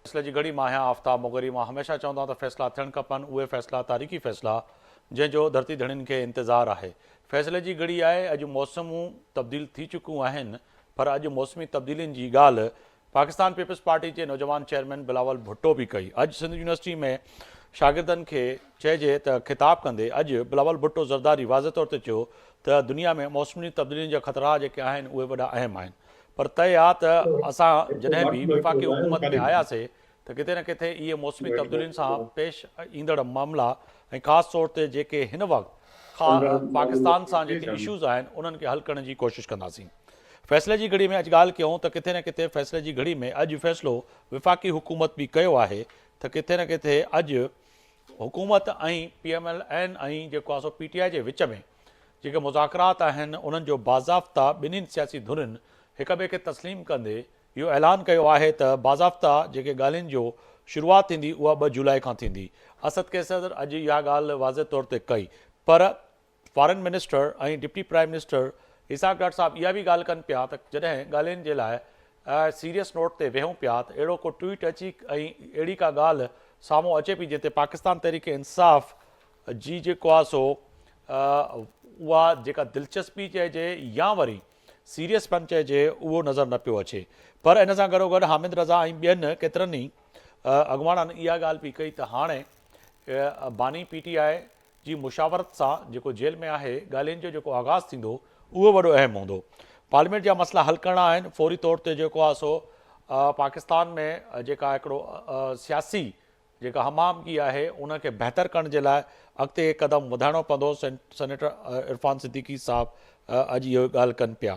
फैसले की घड़ी मां आफ्ताब मोगरी मां हमेशा चवंदा त फ़ैसिला थियण खपनि उहे फ़ैसिला तारीख़ी फ़ैसिला जंहिंजो धरती धड़ियुनि खे इंतज़ारु आहे। फ़ैसिले जी घड़ी आहे। अॼु मौसमूं तब्दील थी चुकियूं आहिनि पर अॼु मौसमी तब्दीलियुनि जी ॻाल्हि पाकिस्तान पीपल्स पार्टी जे नौजवान चेयरमैन बिलावल भुट्टो बि कई। अॼु सिंध यूनिवर्सिटी में शागिर्दनि खे चइजे त ख़िताब कंदे अॼु बिलावल भुट्टो ज़रदारी वाज़े तौर ते चयो त दुनिया में मौसमी तब्दीलियुनि जा ख़तरा जेके आहिनि उहे वॾा अहम आहिनि। पर तय आहे त असां जॾहिं बि विफ़ाक़ी हुकूमत में आयासीं त किथे न किथे इहे मौसमी तब्दीलियुनि सां पेश ईंदड़ मामला ऐं ख़ासि तौर ते जेके हिन वक़्तु पाकिस्तान सां जेके इशूज़ आहिनि उन्हनि खे हल करण जी कोशिशि कंदासीं। फ़ैसिले जी घड़ी में अॼु ॻाल्हि कयूं त किथे न किथे फ़ैसिले जी घड़ी में अॼु फ़ैसिलो विफ़ाक़ी हुकूमत बि कयो आहे त किथे न किथे अॼु हुकूमत ऐं PMLN ऐं जेको आहे सो PTI जे विच में जेके मुज़ाकरात आहिनि उन्हनि जो बाज़ाफ़्ता ॿिन्हिनि सियासी धुरियुनि हिक ॿिए खे तस्लीम कंदे इहो ऐलान कयो आहे त बाज़ाफ़्ता जेके ॻाल्हियुनि जो शुरूआति थींदी उहा 2 जुलाई खां थींदी। असद कैसर अॼु इहा ॻाल्हि वाज़े तौर ते कई पर फॉरेन मिनिस्टर ऐं डिप्टी प्राइम मिनिस्टर इसाक डार साहब इहा बि ॻाल्हि कनि पिया त जॾहिं ॻाल्हियुनि जे लाइ सीरियस नोट ते वेहूं पिया त अहिड़ो को ट्वीट अची ऐं अहिड़ी का ॻाल्हि साम्हूं अचे पई जिते पाकिस्तान तहरीक इंसाफ़ जी जेको आहे सो उहा जेका दिलचस्पी चइजे या वरी सीरियसपन चइजे उहो नज़र न पियो अचे। पर इन सां गॾोगॾु हामिद रज़ा ऐं ॿियनि केतिरनि ई अॻुवाणनि इहा ॻाल्हि बि कई त हाणे बानी PTI जी मुशावरत सां जेको जेल में आहे ॻाल्हियुनि जो जेको आगाज़ थींदो उहो वॾो अहम हूंदो। पार्लियामेंट जा मसइला हल करणा आहिनि फौरी तौर ते जेको आहे सो पाकिस्तान में जेका हिकिड़ो सियासी जेका हमामगी आहे उनखे बहितर करण जे लाइ अॻिते क़दम वधाइणो पवंदो। सेनेटर इरफान सिद्दीकी साहब अॼु इहो ॻाल्हि कनि पिया।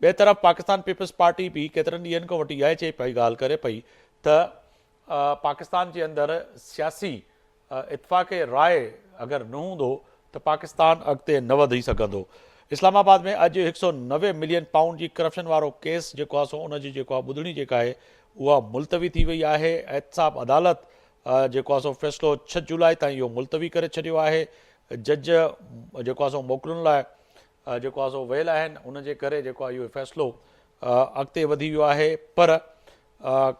ॿिए तरफ़ पाकिस्तान पीपल्स पार्टी बि केतिरनि ॾींहंनि खां वठी इहा चई पई ॻाल्हि करे पई त पाकिस्तान जे अंदरि सियासी इतफ़ाक़ राय अगरि न हूंदो त पाकिस्तान अॻिते न वधी सघंदो। इस्लामाबाद में अॼु 190 मिलियन पाउंड जी करप्शन वारो केस जेको आहे सो उनजी जेको आहे ॿुधणी जेका आहे उहा मुलतवी थी वई आहे। एहतसाब अदालत जेको आहे सो फ़ैसिलो 6 जुलाई ताईं इहो मुलतवी करे छॾियो आहे। जज जेको आहे सो मोकिलण लाइ जेको आहे सो वियल आहिनि उनजे करे जेको आहे इहो फ़ैसिलो अॻिते वधी वियो आहे। पर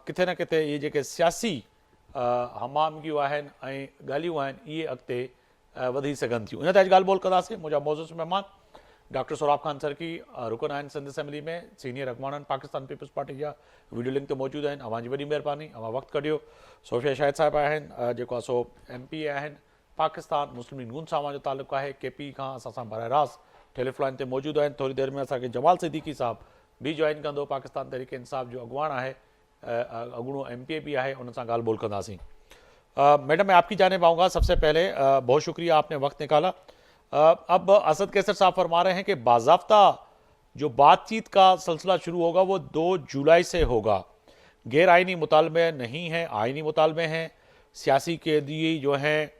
किथे न किथे इहे जेके सियासी हमामगियूं आहिनि ऐं ॻाल्हियूं आहिनि इहे अॻिते वधी सघनि थियूं। इन ते अॼु ॻाल्हि ॿोल कंदासीं। मुंहिंजा मौजूद महिमान डॉक्टर सोराब खान सरकी रुकन आहिनि सिंध असेंबली में सीनियर अॻुवान आहिनि पाकिस्तान पीपल्स पार्टी जा वीडियो लिंक ते मौजूदु आहिनि। अव्हांजी वॾी महिरबानी अव्हां वक़्तु कढियो। सोफिया शाहिद साहिब आहिनि जेको आहे सो MP आहिनि पाकिस्तान मुस्लिम लीग नून सां अव्हांजो तालुक़ु आहे। KP खां असां सां बराह रास्त टेलीफोन ते मौजूदु आहिनि। थोरी देरि में असांखे जमाल सिद्दीकी साहब बि जॉइन कंदो पाकिस्तान तहरीक इंसाफ़ जो अॻुवान आहे अॻूणो MPA भी आहे उन सां ॻाल्हि ॿोल कंदासीं। मैडम मैं आपकी जानिब आऊँगा। सबसे पहले बहुत शुक्रिया आपने वक्त निकाला। अब असद कैसर साहब फरमा रहे हैं कि बाज़ाफ्ता जो बातचीत का सिलसिला शुरू होगा वो 2 जुलाई से होगा। गैर आइनी मुतालबे नहीं हैं, आइनी मुतालबे हैं। सियासी कैदी जो हैं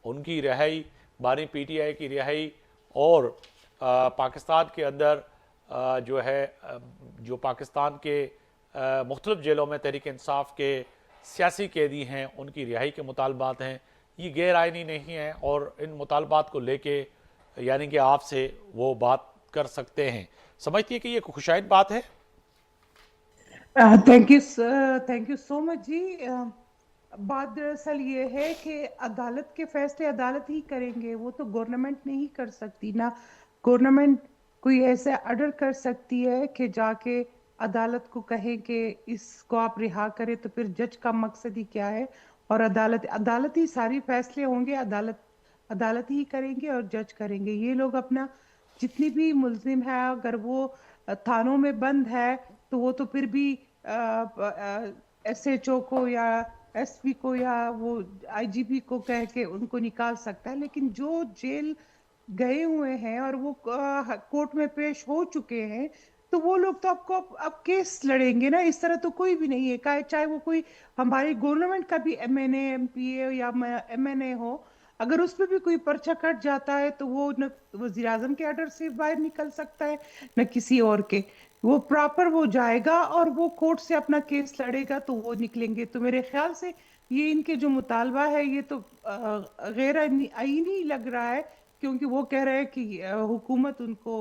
उनकी रिहाई, बानी PTI की रिहाई और पाकिस्तान के अंदर जो है जो पाकिस्तान के मुख्तलिफ जेलों में तहरीक इंसाफ के सियासी कैदी हैं उनकी रिहाई के मुतालबात हैं। ये गैर आइनी नहीं है और इन मुतालबात को लेके यानी कि आपसे वो बात कर सकते हैं। समझती है कि ये खुशाइन बात है? थैंक यू सो मच जी। बात दरअसल ये है कि अदालत के फैसले अदालत ही करेंगे, वो तो गवर्नमेंट नहीं कर सकती ना। गवर्नमेंट कोई ऐसे ऑर्डर कर सकती है कि जाके अदालत को कहे कि इसको आप रिहा करें, तो फिर जज का मकसद ही क्या है। और अदालत ही सारी फैसले होंगे, अदालत ही करेंगे और जज करेंगे। ये लोग अपना जितनी भी मुल्जिम है अगर वो थानों में बंद है तो वो तो फिर भी SHO को या SP को या वो IGP को कह के उनको निकाल सकता है। लेकिन जो जेल गए हुए हैं और वो कोर्ट में पेश हो चुके हैं तो वो लोग तो आपको अब केस लड़ेंगे ना। इस तरह तो कोई भी नहीं है, चाहे वो कोई हमारी गवर्नमेंट का भी MNA MPA या MNA हो, अगर उस पर भी कोई पर्चा कट जाता है तो वो न वजीर आजम के ऑर्डर से बाहर निकल सकता है न किसी और के। वो प्रॉपर वो जाएगा और वो कोर्ट से अपना केस लड़ेगा तो वो निकलेंगे। तो मेरे ख्याल से ये इनके जो मुतालबा है ये तो गैर आईनी लग रहा है, क्योंकि वो कह रहे हैं कि हुकूमत उनको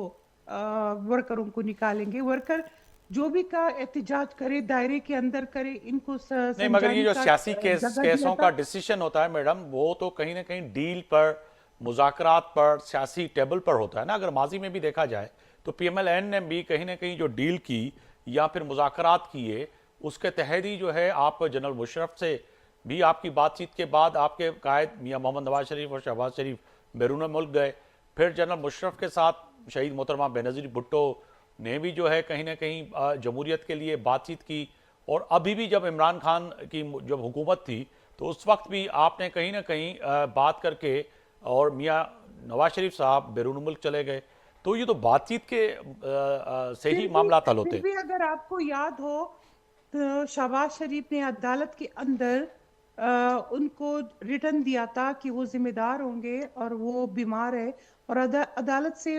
वर्करों को निकालेंगे। वर्कर जो भी का एहतजाज करे दायरे के अंदर करे, इनको नहीं, मगर ये समझाने जो का सियासी जगह दिया केसों का था। डिसीजन होता है मैडम, वो तो कहीं ना कहीं डील पर, मुज़ाकरात पर, सियासी टेबल पर होता है ना। अगर माजी में भी देखा जाए तो PMLN ने भी कहीं ना कहीं जो डील की या फिर मुज़ाकरात किए, उसके तहत ही जो है आप जनरल मुशर्रफ से भी आपकी बातचीत के बाद आपके कायद मियाँ मोहम्मद नवाज शरीफ और शहबाज शरीफ बैरून मुल्क गए। फिर जनरल मुशर्रफ के साथ शहीद मोहतरमा बेनज़ीर भुट्टो ने भी जो है कहीं ना कहीं जमहूरियत के लिए बातचीत की। और अभी भी जब इमरान खान की जब हुकूमत थी तो उस वक्त भी आपने कहीं ना कहीं बात करके, और मियाँ नवाज शरीफ साहब बैरून मुल्क चले गए। तो ये तो बातचीत के से ही मामला हल फिर होते। भी अगर आपको याद हो तो शहबाज शरीफ ने अदालत के अंदर उनको रिटर्न दिया था कि वो जिम्मेदार होंगे और वो बीमार है, और अदालत से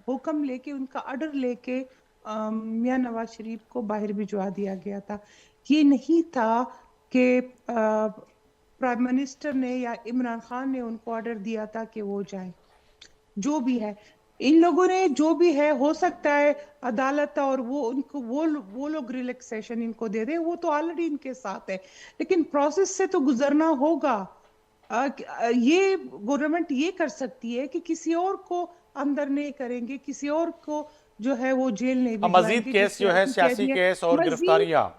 हुक्म लेके, उनका ऑर्डर लेके मियां नवाज शरीफ को बाहर भिजवा दिया गया था। ये नहीं था कि प्राइम मिनिस्टर ने या इमरान खान ने उनको ऑर्डर दिया था कि वो जाए। जो भी है, इन लोगों ने जो भी है, हो सकता है अदालत और वो उनको वो लोग रिलैक्सेशन इनको दे दे, वो तो ऑलरेडी इनके साथ है, लेकिन प्रोसेस से तो गुजरना होगा। ये गवर्नमेंट ये कर सकती है कि किसी और को अंदर नहीं करेंगे, किसी और को जो है वो जेल नहीं अब मजीद भिजवाएंगे जो केस जो है, सियासी सियासी कैदी है। केस और मजीद, गिरफ्तारियां।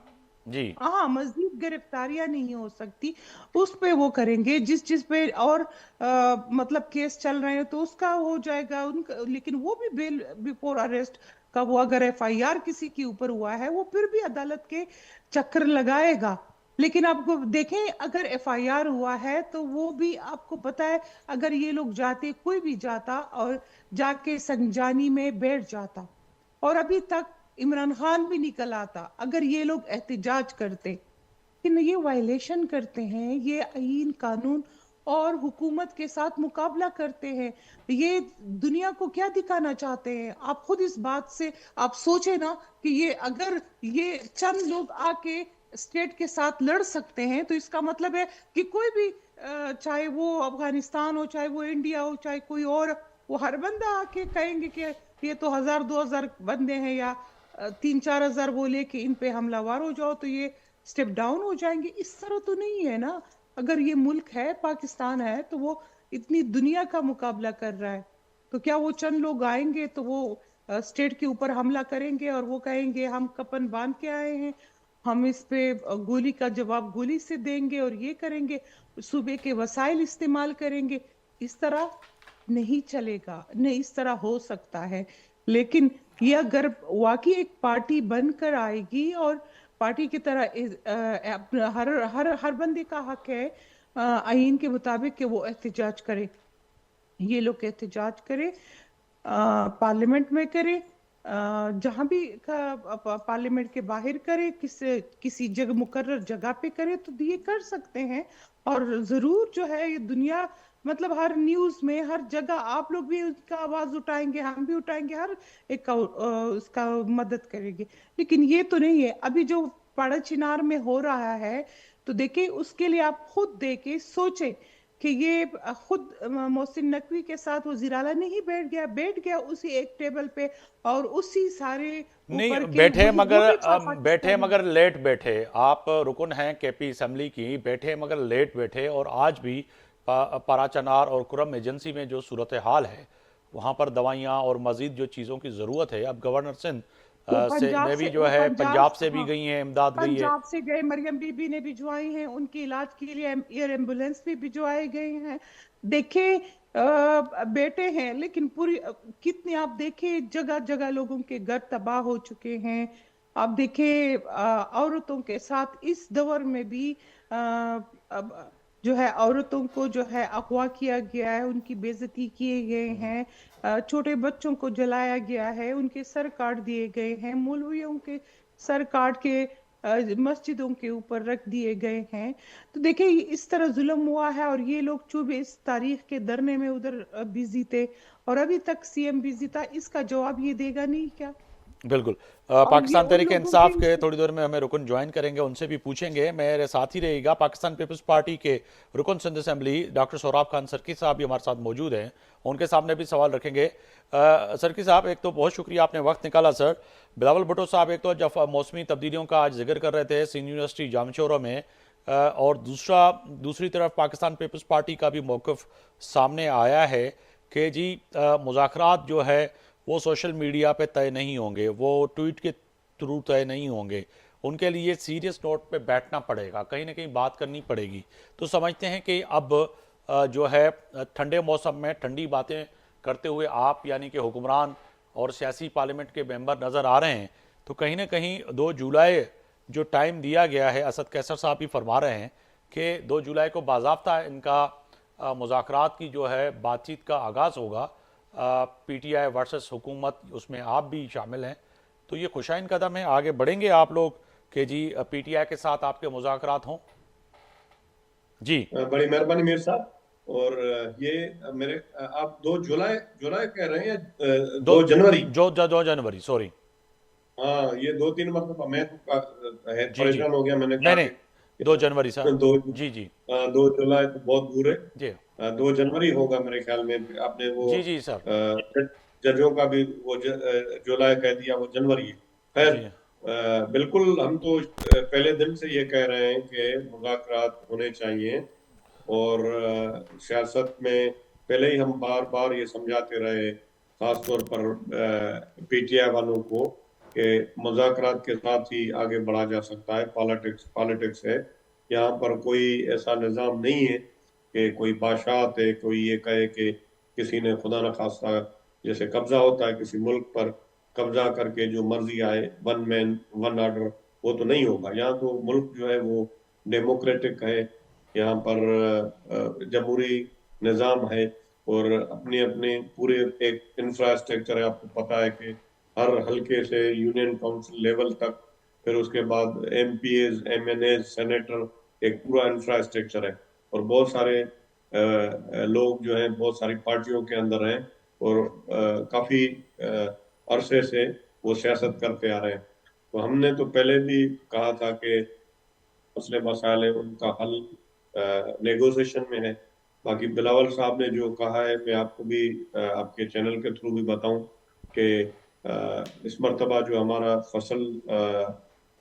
जी। हाँ, मजीद गिरफ्तारियां नहीं हो सकती, उस पे वो करेंगे जिस जिस पे और मतलब केस चल रहे हैं तो उसका हो जाएगा उनका। लेकिन वो भी बेल बिफोर अरेस्ट का, वो अगर FIR किसी के ऊपर हुआ है वो फिर भी अदालत के चक्कर लगाएगा। लेकिन आपको देखें, अगर FIR हुआ है तो वो भी आपको पता है, अगर ये लोग जाते, कोई भी जाता और जाके संजानी में बैठ जाता, और अभी तक इमरान खान भी निकल आता अगर ये लोग एहतजाज करते। लेकिन ये वायलेशन करते हैं, ये आईन कानून और हुकूमत के साथ मुकाबला करते हैं। ये दुनिया को क्या दिखाना चाहते हैं? आप खुद इस बात से आप सोचे ना कि ये अगर ये चंद लोग आके स्टेट के साथ लड़ सकते हैं तो इसका मतलब है कि कोई भी चाहे वो अफगानिस्तान हो, चाहे वो इंडिया हो, चाहे कोई और, वो हर बंदा आके कहेंगे कि ये तो 1000-2000 बंदे हैं, या 3000-4000 वो लेके इन पे हमलावर हो जाओ तो ये स्टेप डाउन हो जाएंगे। इस तरह तो नहीं है ना। अगर ये मुल्क है, पाकिस्तान है, तो वो इतनी दुनिया का मुकाबला कर रहा है, तो क्या वो चंद लोग आएंगे तो वो स्टेट के ऊपर हमला करेंगे और वो कहेंगे हम कपन बांध के आए हैं, हम इस पे गोली का जवाब गोली से देंगे और ये करेंगे, सूबे के वसाइल इस्तेमाल करेंगे? इस तरह नहीं चलेगा, नहीं इस तरह हो सकता है। लेकिन ये अगर वाकई एक पार्टी बनकर आएगी और पार्टी की तरह हर हर हर बंदे का हक है आईन के मुताबिक कि वो एहतजाज करे, ये लोग एहतजाज करे, पार्लियामेंट में करे, जहां भी पार्लियामेंट के बाहर करे, किसी जगह मुकर्रर जगह पे करे, तो ये कर सकते हैं। और जरूर जो है ये दुनिया, मतलब हर न्यूज में हर जगह आप लोग भी उसका आवाज उठाएंगे, हम भी उठाएंगे, हर एक का उसका मदद करेंगे। लेकिन ये तो नहीं है अभी जो पाड़ा चिनार में हो रहा है, तो देखिए उसके लिए आप खुद देखे सोचे कि ये खुद मोहसिन नकवी के साथ वजीर आला नहीं बैठ गया उसी एक टेबल पे, और उसी सारे नहीं ऊपर के बैठे, वो मगर भी था बैठे पाकिस्तानी। मगर लेट बैठे। आप रुकन हैं KP असम्बली की, बैठे मगर लेट बैठे। और आज भी पाराचनार और कुरम एजेंसी में जो सूरत हाल है, वहाँ पर दवाइयाँ और मज़ीद जो चीज़ों की ज़रूरत है, अब गवर्नर सिंध वो से पंजाब ने भी से जो वो है पंजाब पंजाब से भी हाँ, गई हैं, इमदाद गई है। पंजाब से गए, मरियम बीबी ने भिजवाई हैं, उनके इलाज के लिए एयर एम्बुलेंस भी भिजवाए गए हैं। देखे बेटे हैं, लेकिन पूरी कितने आप देखे जगह जगह लोगों के घर तबाह हो चुके हैं। आप देखे औरतों के साथ इस दौर में भी अब जो है औरतों को जो है अगवा किया गया है, उनकी बेइज्जती किए गए हैं, छोटे बच्चों को जलाया गया है, उनके सर काट दिए गए हैं, मौलवियों के सर काट के मस्जिदों के ऊपर रख दिए गए हैं। तो देखिए इस तरह जुल्म हुआ है, और ये लोग 24 तारीख के धरने में उधर बिजी थे, और अभी तक CM बिजी था। इसका जवाब ये देगा नहीं क्या? बिल्कुल। और ये पाकिस्तान उन तहरीक लोगों इंसाफ के के थोड़ी देर में हमें रुकन ज्वाइन करेंगे, उनसे भी पूछेंगे। मेरे साथ ही रहेगा पाकिस्तान पीपल्स पार्टी के रुकन सिंध असेंबली डॉक्टर सोहराब खान सरकी साहब भी हमारे साथ मौजूद हैं, उनके सामने भी सवाल रखेंगे। सरकी साहब, एक तो बहुत शुक्रिया आपने वक्त निकाला सर। बिलावल भुट्टो साहब, एक तो जब मौसमी तब्दीलियों का आज जिक्र कर रहे थे सिंध यूनिवर्सिटी जामशोरा में, और दूसरी तरफ पाकिस्तान पीपल्स पार्टी का भी मौक़िफ़ सामने आया है कि जी मुज़ाकरात जो है वो सोशल मीडिया पे तय नहीं होंगे, वो ट्वीट के थ्रू तय नहीं होंगे, उनके लिए सीरियस नोट पे बैठना पड़ेगा, कहीं ना कहीं बात करनी पड़ेगी। तो समझते हैं कि अब जो है ठंडे मौसम में ठंडी बातें करते हुए आप यानी कि हुक्मरान और सियासी पार्लियामेंट के मेंबर नज़र आ रहे हैं। तो कहीं ना कहीं 2 जुलाई जो टाइम दिया गया है, असद कैसर साहब भी फरमा रहे हैं कि 2 जुलाई को बाज़ाब्ता इनका मुज़ाकरात की जो है बातचीत का आगाज़ होगा। पीटीआई वर्सेस हुकूमत, उसमें आप भी शामिल हैं। तो ये खुशाइन कदम है, आगे बढ़ेंगे आप लोग कि जी पीटीआई के साथ आपके मुज़ाकरात हों? जी बड़ी मेहरबानी मीर साहब। और ये मेरे आप 2 जुलाई जुलाई कह रहे हैं या 2 जनवरी? 2 जनवरी, सॉरी। हाँ, ये 2-3 मरतबा मैं तो जी जी, परेशान हो गया। मैंने नहीं कहा नहीं, कि 2 जनवरी सर। 2 जी जी 2 जुलाई तो बहुत दूर है। जी 2 जनवरी होगा मेरे ख्याल में। आपने वो जी जी सर। जजों का भी वो जुलाई कह दिया, वो जनवरी है। खैर, जी बिल्कुल हम तो पहले दिन से ये कह रहे हैं कि मुज़ाकरात होने चाहिए। और सियासत में पहले ही हम बार बार ये समझाते रहे, खास तौर पर पीटीआई वालों को, कि मुज़ाकरात के साथ ही आगे बढ़ा जा सकता है। पॉलिटिक्स पॉलिटिक्स है, यहाँ पर कोई ऐसा निज़ाम नहीं है कि कोई बादशाहत है, कोई ये कहे कि किसी ने खुदा न खास्ता जैसे कब्जा होता है किसी मुल्क पर, कब्जा करके जो मर्जी आए, वन मैन वन ऑर्डर, वो तो नहीं होगा। यहाँ तो मुल्क जो है वो डेमोक्रेटिक है, यहाँ पर जमहूरी निज़ाम है, और अपने अपने पूरे एक इंफ्रास्ट्रक्चर है। आपको पता है कि हर हल्के से यूनियन काउंसिल लेवल तक, फिर उसके बाद एमपीएज, एमएनए, सेनेटर, एक पूरा इंफ्रास्ट्रक्चर है। और बहुत सारे लोग जो हैं बहुत सारी पार्टियों के अंदर हैं, और काफी अरसे से वो सियासत करते आ रहे हैं। तो हमने तो पहले भी कहा था कि मसले मसाइल है उनका हल नेगोशिएशन में है। बाकी बिलावल साहब ने जो कहा है, मैं आपको भी आपके चैनल के थ्रू भी बताऊं कि इस मर्तबा जो हमारा फसल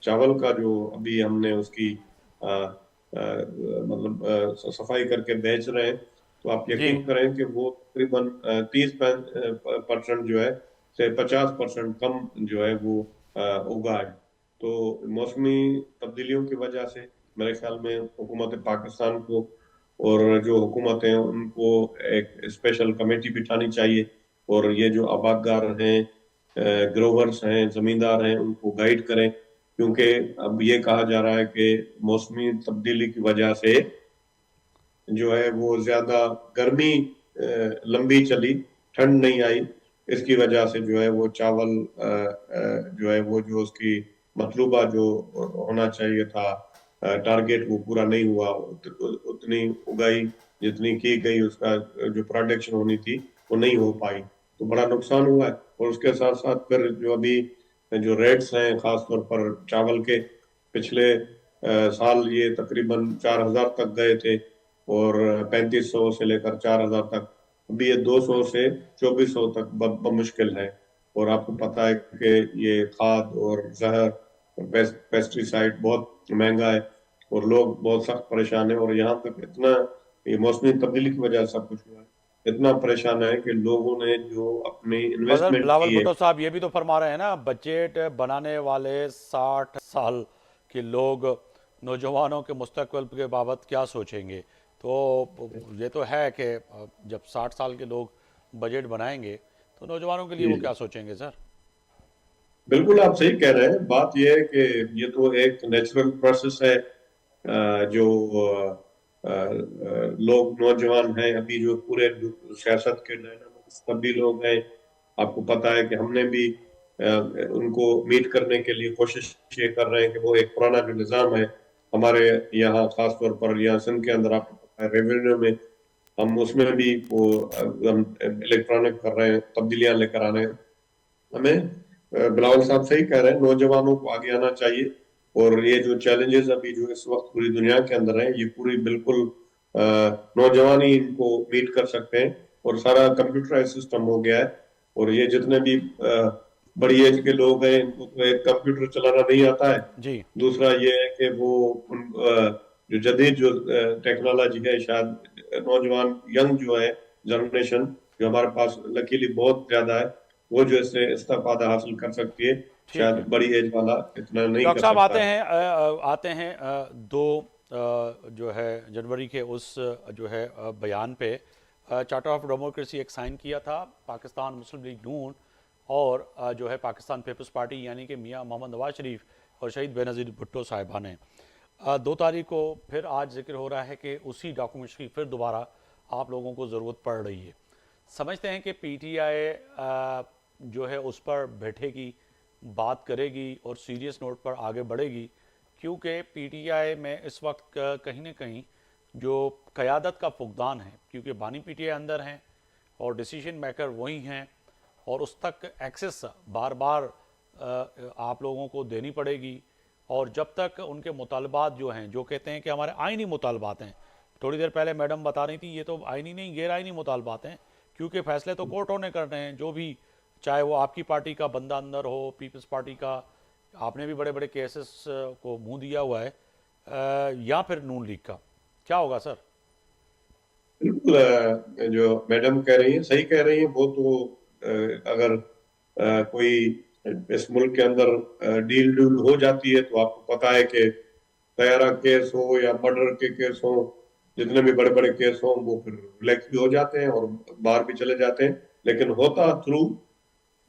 चावल का जो अभी हमने उसकी मतलब सफाई करके बेच रहे हैं, तो आप जी यकीन करें कि वो तकरीबन 30% जो है से 50% कम जो है वो उगा है। तो मौसमी तब्दीलियों की वजह से मेरे ख्याल में हुकूमत पाकिस्तान को और जो हुकूमत हैं उनको एक स्पेशल कमेटी बिठानी चाहिए, और ये जो आबादगार हैं, ग्रोवर्स हैं, जमींदार हैं, उनको गाइड करें। क्योंकि अब ये कहा जा रहा है कि मौसमी तब्दीली की वजह से जो है वो ज्यादा गर्मी लंबी चली, ठंड नहीं आई। इसकी वजह से जो है वो चावल जो है वो जो उसकी मतलूबा जो होना चाहिए था टारगेट, वो पूरा नहीं हुआ। उतनी उगाई जितनी की गई, उसका जो प्रोडक्शन होनी थी वो नहीं हो पाई, तो बड़ा नुकसान हुआ है। और उसके साथ साथ फिर जो अभी जो रेट्स हैं खास तौर पर चावल के, पिछले साल ये तकरीबन 4,000 तक गए थे, और 3,500 से लेकर 4,000 तक। अभी ये 200 से 2,400 तक बमुश्किल है। और आपको पता है कि ये खाद और जहर, पेस्टिसाइड बहुत महंगा है, और लोग बहुत सख्त परेशान है। और यहाँ तक इतना, ये मौसमी तब्दीली की वजह से सब कुछ हुआ है, इतना परेशान है कि लोगों ने जो अपनी मगर इन्वेस्टमेंट बिलावल की है। भुट्टो साहब ये भी तो फरमा रहे हैं ना, बजट बनाने वाले 60 साल के लोग नौजवानों के मुस्तकबिल के बाबत क्या सोचेंगे? तो ये तो है कि जब 60 साल के लोग बजट बनाएंगे तो नौजवानों के लिए वो जी, क्या सोचेंगे सर? बिल्कुल आप सही कह रहे हैं। बात यह है कि ये तो एक नेचुरल प्रोसेस है। जो लोग नौजवान हैं अभी, जो पूरे सियासत के डायनामिक्स तब्दील हो गए। आपको पता है कि हमने भी उनको मीट करने के लिए कोशिश ये कर रहे हैं कि वो एक पुराना जो निज़ाम है हमारे यहाँ, खास तौर पर यहाँ सिंध के अंदर, आपको पता है रेवेन्यू में, हम उसमें भी वो हम इलेक्ट्रॉनिक कर रहे हैं, तब्दीलियां लेकर आ रहे हैं। हमें बिलावल साहब सही कह रहे हैं, नौजवानों को आगे आना चाहिए। और ये जो चैलेंजेस अभी जो इस वक्त पूरी दुनिया के अंदर हैं, ये पूरी बिल्कुल नौजवान ही इनको मीट कर सकते हैं। और सारा कंप्यूटराइज सिस्टम हो गया है, और ये जितने भी बड़ी एज के लोग हैं, इनको तो एक कंप्यूटर चलाना नहीं आता है। जी। दूसरा ये है कि वो जो जदीद जो टेक्नोलॉजी है, शायद नौजवान यंग जो है जनरेशन जो हमारे पास लकीली बहुत ज्यादा है, वो जो इससे इस्तेफादा हासिल कर सकती है, ठीक शायद है बड़ी एज वाला इतना नहीं डॉक्टर कर साहब, सकता है। आते हैं 2 जनवरी के उस जो है बयान पे चार्टर ऑफ डेमोक्रेसी एक साइन किया था पाकिस्तान मुस्लिम लीग नून और जो है पाकिस्तान पीपल्स पार्टी यानी कि मियां मोहम्मद नवाज शरीफ और शहीद बेनज़ीर भुट्टो साहिबा ने। 2 तारीख को फिर आज जिक्र हो रहा है कि उसी डॉक्यूमेंट्स की फिर दोबारा आप लोगों को ज़रूरत पड़ रही है। समझते हैं कि पीटीआई जो है उस पर बैठेगी, बात करेगी और सीरियस नोट पर आगे बढ़ेगी, क्योंकि पीटीआई में इस वक्त कहीं ना कहीं जो क़यादत का फुकदान है, क्योंकि बानी पीटीआई अंदर हैं और डिसीजन मेकर वही हैं और उस तक एक्सेस बार बार आप लोगों को देनी पड़ेगी। और जब तक उनके मुतालबात जो हैं, जो कहते हैं कि हमारे आइनी मुतालबात हैं, थोड़ी देर पहले मैडम बता रही थी ये तो आइनी नहीं गैर आइनी मुतालबात हैं, क्योंकि फैसले तो कोर्टों ने करने हैं, जो भी चाहे वो आपकी पार्टी का बंदा अंदर हो, पीपल्स पार्टी का, आपने भी बड़े बड़े केसेस को मुंह दिया हुआ है, या फिर नून लीग का। क्या होगा सर? बिल्कुल जो मैडम कह रही है सही कह रही है। वो तो अगर कोई इस मुल्क के अंदर डील डूल हो जाती है, तो आपको पता है कि तैयारा केस हो या मर्डर के केस हो, जितने भी बड़े बड़े केस हो, वो फिर रिलैक्स भी हो जाते हैं और बाहर भी चले जाते हैं। लेकिन होता थ्रू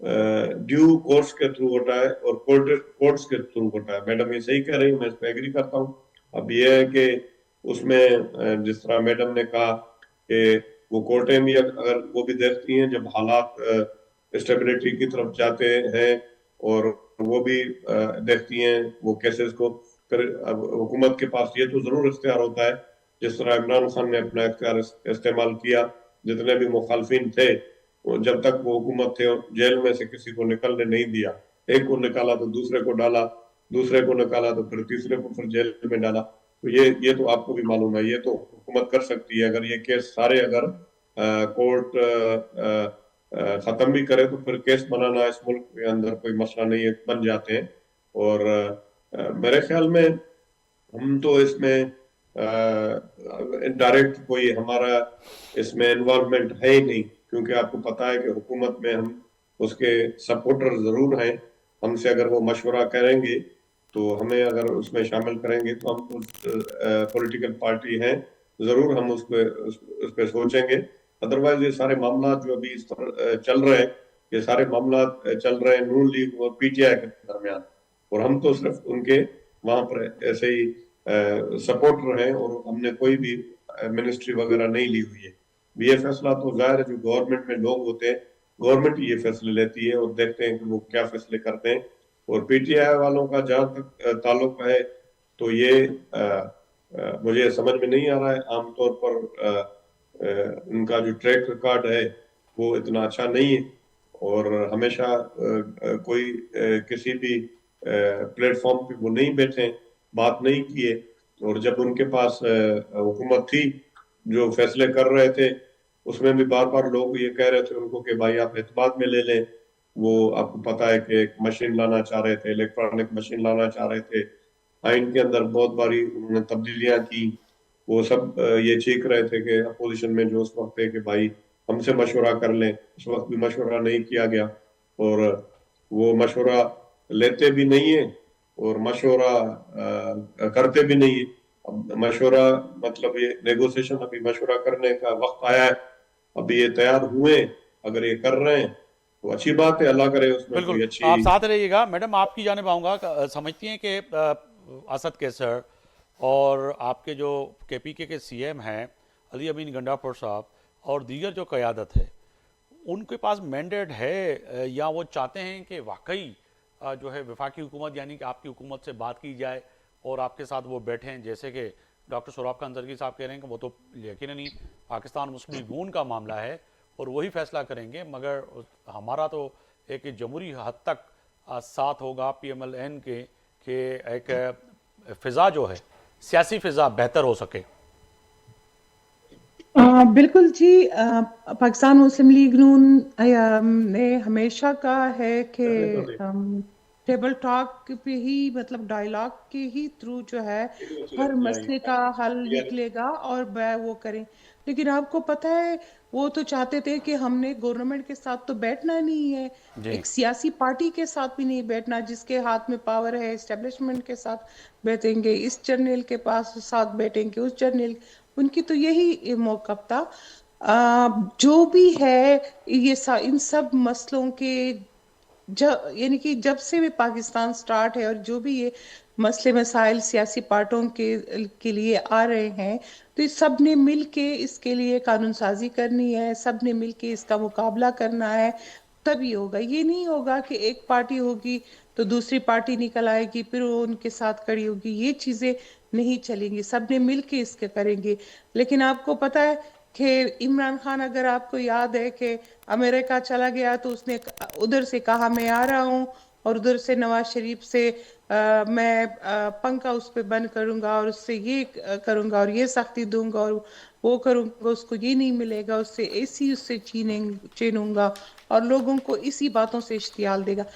ड्यू कोर्ट्स के थ्रू होता है और कोर्ट्स के थ्रू होता है। मैडम ये सही कह रही है, मैं इस पर एग्री करता हूँ। अब ये है कि उसमें जिस तरह मैडम ने कहा कि वो कोर्टें भी अगर वो भी देखती हैं जब हालात स्टेबिलिटी की तरफ जाते हैं, और वो भी देखती हैं वो केसेस को, फिर अब हुकूमत के पास ये तो जरूर इख्तियार होता है, जिस तरह इमरान खान ने अपना इख्तियार इस्तेमाल किया। जितने भी मुखालफिन थे, जब तक वो हुकूमत थे, जेल में से किसी को निकलने नहीं दिया। एक को निकाला तो दूसरे को डाला, दूसरे को निकाला तो फिर तीसरे को फिर जेल में डाला। तो ये तो आपको भी मालूम है, ये तो हुकूमत कर सकती है। अगर ये केस सारे अगर कोर्ट खत्म भी करे, तो फिर केस बनाना इस मुल्क के अंदर कोई मसला नहीं है, बन जाते हैं। और मेरे ख्याल में हम तो इसमें डायरेक्ट कोई हमारा इसमें इन्वॉल्वमेंट है ही नहीं, क्योंकि आपको पता है कि हुकूमत में हम उसके सपोर्टर जरूर हैं। हमसे अगर वो मशवरा करेंगे, तो हमें अगर उसमें शामिल करेंगे, तो हम पॉलिटिकल पार्टी हैं, जरूर हम उस पे सोचेंगे। अदरवाइज ये सारे मामला जो अभी इस तरह चल रहे हैं, ये सारे मामला चल रहे हैं नून लीग और पीटीआई के दरमियान, और हम तो सिर्फ उनके वहां पर ऐसे ही सपोर्टर हैं, और हमने कोई भी मिनिस्ट्री वगैरह नहीं ली हुई है। ये फैसला तो जाहिर है जो गवर्नमेंट में लोग होते हैं, गवर्नमेंट ये फैसले लेती है, और देखते हैं कि वो क्या फैसले करते हैं। और पीटीआई वालों का जहां तक ताल्लुक है, तो ये मुझे समझ में नहीं आ रहा है। आमतौर पर उनका जो ट्रैक रिकॉर्ड है वो इतना अच्छा नहीं है, और हमेशा कोई किसी भी प्लेटफॉर्म पे वो नहीं बैठे, बात नहीं किए। और जब उनके पास हुकूमत थी, जो फैसले कर रहे थे, उसमें भी बार बार लोग ये कह रहे थे उनको कि भाई आप एतमाद में ले लें। वो आपको पता है कि एक मशीन लाना चाह रहे थे, इलेक्ट्रॉनिक मशीन लाना चाह रहे थे। आइन के अंदर बहुत बारी उन्होंने तब्दीलियां की। वो सब ये चीख रहे थे कि अपोजिशन में जो उस वक्त है कि भाई हमसे मशवरा कर लें। उस वक्त भी मशवरा नहीं किया गया, और वो मशवरा लेते भी नहीं है और मशवरा करते भी नहीं है। अब मशवरा मतलब ये नेगोशिएशन, अभी मशवरा करने का वक्त आया है, अभी ये तैयार हुए, अगर ये कर रहे हैं तो अच्छी बात है, अल्लाह करे उसमें बिल्कुल, कोई अच्छी। आप साथ रहिएगा। मैडम, आपकी जानिब आऊँगा। समझती हैं कि असद कैसर और आपके जो केपीके के सीएम हैं अली अमीन गंडापुर साहब और दीगर जो क़यादत है, उनके पास मैंडेट है, या वो चाहते हैं कि वाकई जो है वफाकी हुकूमत यानी कि आपकी हुकूमत से बात की जाए और आपके साथ वो बैठें, जैसे कि डॉक्टर सोराब खान जरगी साहब कह रहे हैं कि वो तो यकीनन ही पाकिस्तान मुस्लिम लीग नून का मामला है और वही फैसला करेंगे, मगर हमारा तो एक जमहूरी हद तक साथ होगा PMLN के कि एक फ़िज़ा जो है सियासी फ़िज़ा बेहतर हो सके? बिल्कुल जी। पाकिस्तान मुस्लिम लीग नून ने हमेशा कहा है कि टेबल टॉक पे ही, मतलब डायलॉग के ही थ्रू जो है हर मसले का हल निकलेगा और वो करें। लेकिन आपको पता है, वो तो चाहते थे कि हमने गवर्नमेंट के साथ तो बैठना नहीं है, जी एक सियासी पार्टी के साथ भी नहीं बैठना जिसके हाथ में पावर है, एस्टेब्लिशमेंट के साथ बैठेंगे, इस जर्नल के पास साथ बैठेंगे, उस जर्नल, उनकी तो यही मौक़िफ़ था। जो भी है ये इन सब मसलों के यानी कि जब से भी पाकिस्तान स्टार्ट है और जो भी ये मसले मसाइल सियासी पार्टियों के लिए आ रहे हैं, तो इस सब ने मिल के इसके लिए कानून साजी करनी है, सब ने मिल के इसका मुकाबला करना है, तभी होगा। ये नहीं होगा कि एक पार्टी होगी तो दूसरी पार्टी निकल आएगी फिर वो उनके साथ खड़ी होगी, ये चीजें नहीं चलेंगी, सब ने मिल के इसके करेंगे। लेकिन आपको पता है कि इमरान खान, अगर आपको याद है कि अमेरिका चला गया तो उसने उधर से कहा मैं आ रहा हूँ, और उधर से नवाज शरीफ से मैं पंखा उस पर बंद करूंगा और उससे ये करूंगा और ये सख्ती दूंगा और वो करूंगा, उसको ये नहीं मिलेगा, उससे ऐसी उससे छीनूंगा और लोगों को इसी बातों से इश्तियाल देगा।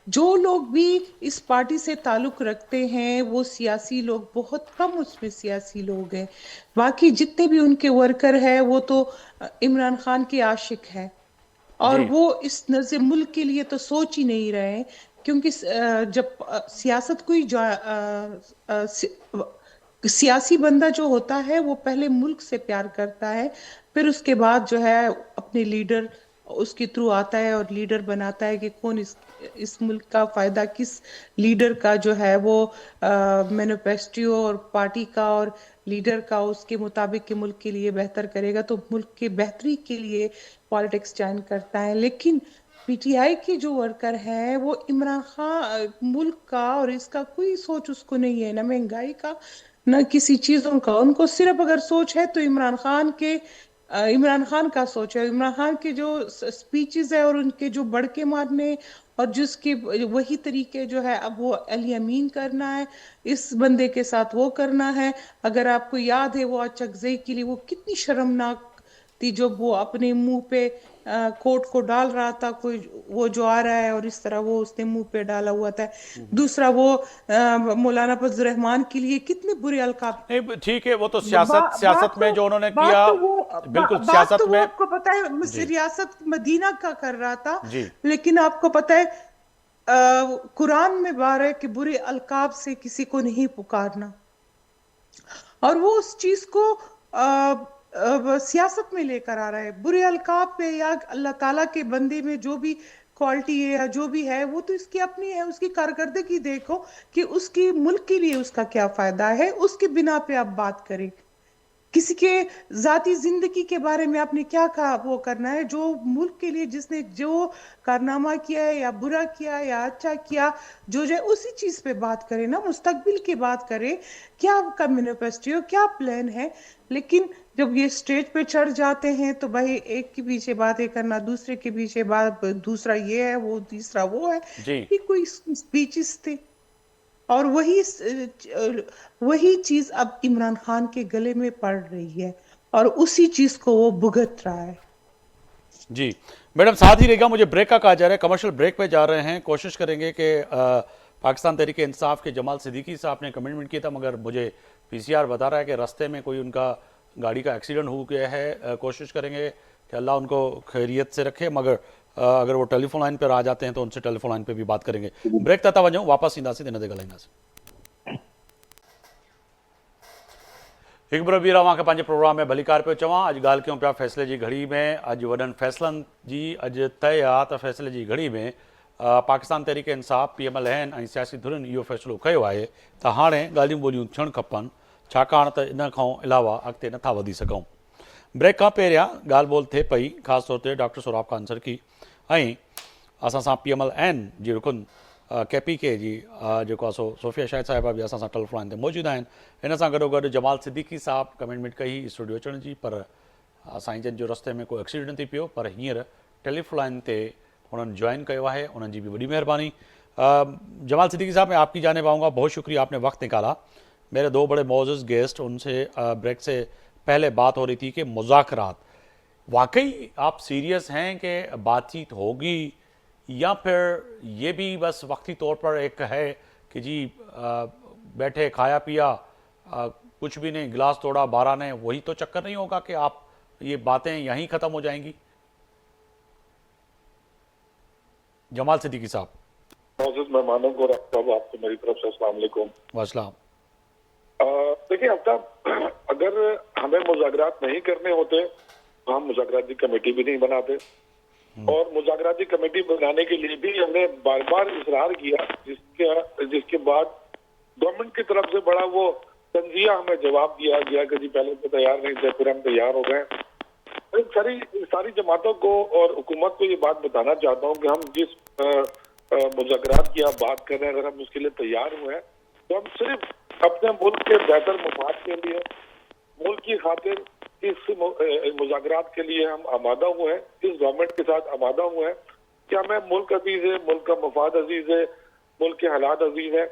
जो लोग भी इस पार्टी से ताल्लुक रखते हैं वो सियासी लोग, बहुत कम उसमें सियासी लोग हैं, बाकी जितने भी उनके वर्कर हैं वो तो इमरान खान के आशिक हैं, और जी वो इस नज़र मुल्क के लिए तो सोच ही नहीं रहे हैं। क्योंकि जब सियासत कोई सियासी बंदा जो होता है वो पहले मुल्क से प्यार करता है, फिर उसके बाद जो है अपने लीडर उसके थ्रू आता है और लीडर बनाता है कि कौन इस मुल्क का फायदा किस लीडर का जो है वो मैनिफेस्टो और पार्टी का और लीडर का उसके मुताबिक के मुल्क के लिए बेहतर करेगा, तो मुल्क के बेहतरी के लिए पॉलिटिक्स ज्वाइन करता है। लेकिन पीटीआई के जो वर्कर हैं वो इमरान खान मुल्क का और इसका कोई सोच उसको नहीं है, ना महंगाई का ना किसी चीजों का, उनको सिर्फ अगर सोच है तो इमरान खान का सोच है, इमरान खान के जो स्पीचेस है और उनके जो बड़के मारने और जिसके वही तरीके जो है अब वो अली अमीन करना है, इस बंदे के साथ वो करना है। अगर आपको याद है वो अचकजई के लिए वो कितनी शर्मनाक थी, जब वो अपने मुंह पे कोट को डाल रहा था, कोई वो जो आ रहा है और इस तरह वो उसने मुंह पे डाला हुआ था। दूसरा वो मौलाना फजल रहमान के लिए कितने बुरे अलकाब। नहीं ठीक है, वो तो बात सियासत में जो उन्होंने बात किया, तो वो बिल्कुल बात सियासत तो वो में। आपको पता है जी रियासत मदीना का कर रहा था। जी लेकिन आपको पता है कुरान में बार है कि बुरे अलकाब से किसी को नहीं पुकारना, और वो उस चीज को सियासत में लेकर आ रहा है। बुरे अलकाब पे या अल्लाह ताला के बंदे में जो भी क्वालिटी है या जो भी है वो तो इसकी अपनी है, उसकी कारकर्दगी देखो कि उसकी मुल्क के लिए उसका क्या फायदा है, उसके बिना पे आप बात करें। किसी के जाती जिंदगी के बारे में आपने क्या कहा वो करना है, जो मुल्क के लिए जिसने जो कारनामा किया है या बुरा किया या अच्छा किया, जो जो है उसी चीज पे बात करें ना, मुस्तकबिल की बात करें, क्या आपका मैनिफेस्टो, क्या प्लान है। लेकिन जब ये स्टेज पे चढ़ जाते हैं तो भाई एक के पीछे बातें करना, दूसरे के पीछे बात, दूसरा ये है वो तीसरा वो है, जी ये कोई स्पीचेस थे। और वही चीज अब इमरान खान के गले में पड़ रही है और उसी चीज को वो भुगत रहा है। जी मैडम, साथ ही रहेगा, मुझे ब्रेक का कहा जा रहा है, कमर्शियल ब्रेक पे जा रहे हैं। कोशिश करेंगे कि पाकिस्तान तहरीक इंसाफ के जमाल सिद्दीकी साहब ने कमिटमेंट किया था, मगर मुझे पीसीआर बता रहा है कि रास्ते में कोई उनका गाड़ी का एक्सीडेंट हो गया है। कोशिश करेंगे कि अल्लाह उनको खैरियत से रखे, मगर अगर वो टेलीफोन लाइन पर आ जाते हैं तो उनसे टेलीफोन लाइन पर भी बात करेंगे। ब्रेक तथा वजूँ वापस ईंदासीं दिन ते ॻाल्हाईंदासीं। एक बार वीर अवां खे पंहिंजे प्रोग्राम में भलीकार पियो चवां। अॼु ॻाल्हि कयूं पिया फ़ैसिले जी घड़ी में। अॼु वॾनि फ़ैसिलनि जी अॼु तय आहे त फ़ैसिले जी घड़ी में पाकिस्तान तहरीक इंसाफ PMLN ऐं सियासी धुरियुनि इहो फ़ैसिलो कयो आहे त हाणे ॻाल्हियूं ॿोलियूं थियणु खपनि, छाकाणि त इन खां अलावा अॻिते नथा वधी सघूं। ब्रेक खां पहिरियां ॻाल्हि ॿोल थिए पई ख़ासि तौर ते डॉक्टर सोराब ख़ान सरकी ऐं असां सां PMLN जी रुकन KPK जी जेको आहे सो सोफिया शाहिद साहिबा बि असां सां टेलीफोन लाइन ते मौजूदु आहिनि। हिन सां गॾोगॾु जमाल सिद्दीकी साहब कमिटमेंट कई स्टूडियो अचण जी, पर साईं जन जो रस्ते में कोई एक्सीडेंट थी पियो, पर हींअर टेलीफोन लाइन ते हुननि जॉइन कयो आहे, उन्हनि जी बि वॾी महिरबानी। जमाल सिद्दीकी साहब, मैं आपकी जानिब आऊँगा। बहुत शुक्रिया, आपने वक्त निकाला। मेरे दो बड़े मोअज़्ज़ज़ गेस्ट, उनसे ब्रेक से पहले बात हो रही थी कि मुज़ाकरात, वाकई आप सीरियस हैं कि बातचीत होगी, या फिर ये भी बस वक्ती तौर पर एक है कि जी बैठे खाया पिया, कुछ भी नहीं, गिलास तोड़ा 12 ने, वही तो चक्कर नहीं होगा कि आप ये बातें यहीं ख़त्म हो जाएंगी? जमाल सिद्दीकी साहब। मोअज़्ज़ज़ मेहमानों को आपको मेरी तरफ से अस्सलाम वालेकुम। वालेकुम। देखिए आफ्ताब, अगर हमें मुज़ाकरात नहीं करने होते तो हम मुज़ाकराती कमेटी भी नहीं बनाते, और मुज़ाकराती कमेटी बनाने के लिए भी हमने बार बार इसरार किया, जिसके बाद गवर्नमेंट की तरफ से बड़ा वो तंजिया हमें जवाब दिया गया कि जी पहले तो तैयार नहीं थे, फिर हम तैयार हो गए। सारी जमातों को और हुकूमत को ये बात बताना चाहता हूँ कि हम जिस मुज़ाकरात की आप बात कर रहे हैं, अगर हम उसके लिए तैयार हुए हैं तो हम सिर्फ अपने मुल्क के बेहतर मफाद के लिए, मुल्क की खातिर इस मुज़ाकरात के लिए हम आमादा हुए हैं, इस गवर्नमेंट के साथ आमादा हुए हैं कि हमें मुल्क अजीज है, मुल्क का मफाद अजीज है, मुल्क के हालात अजीज है।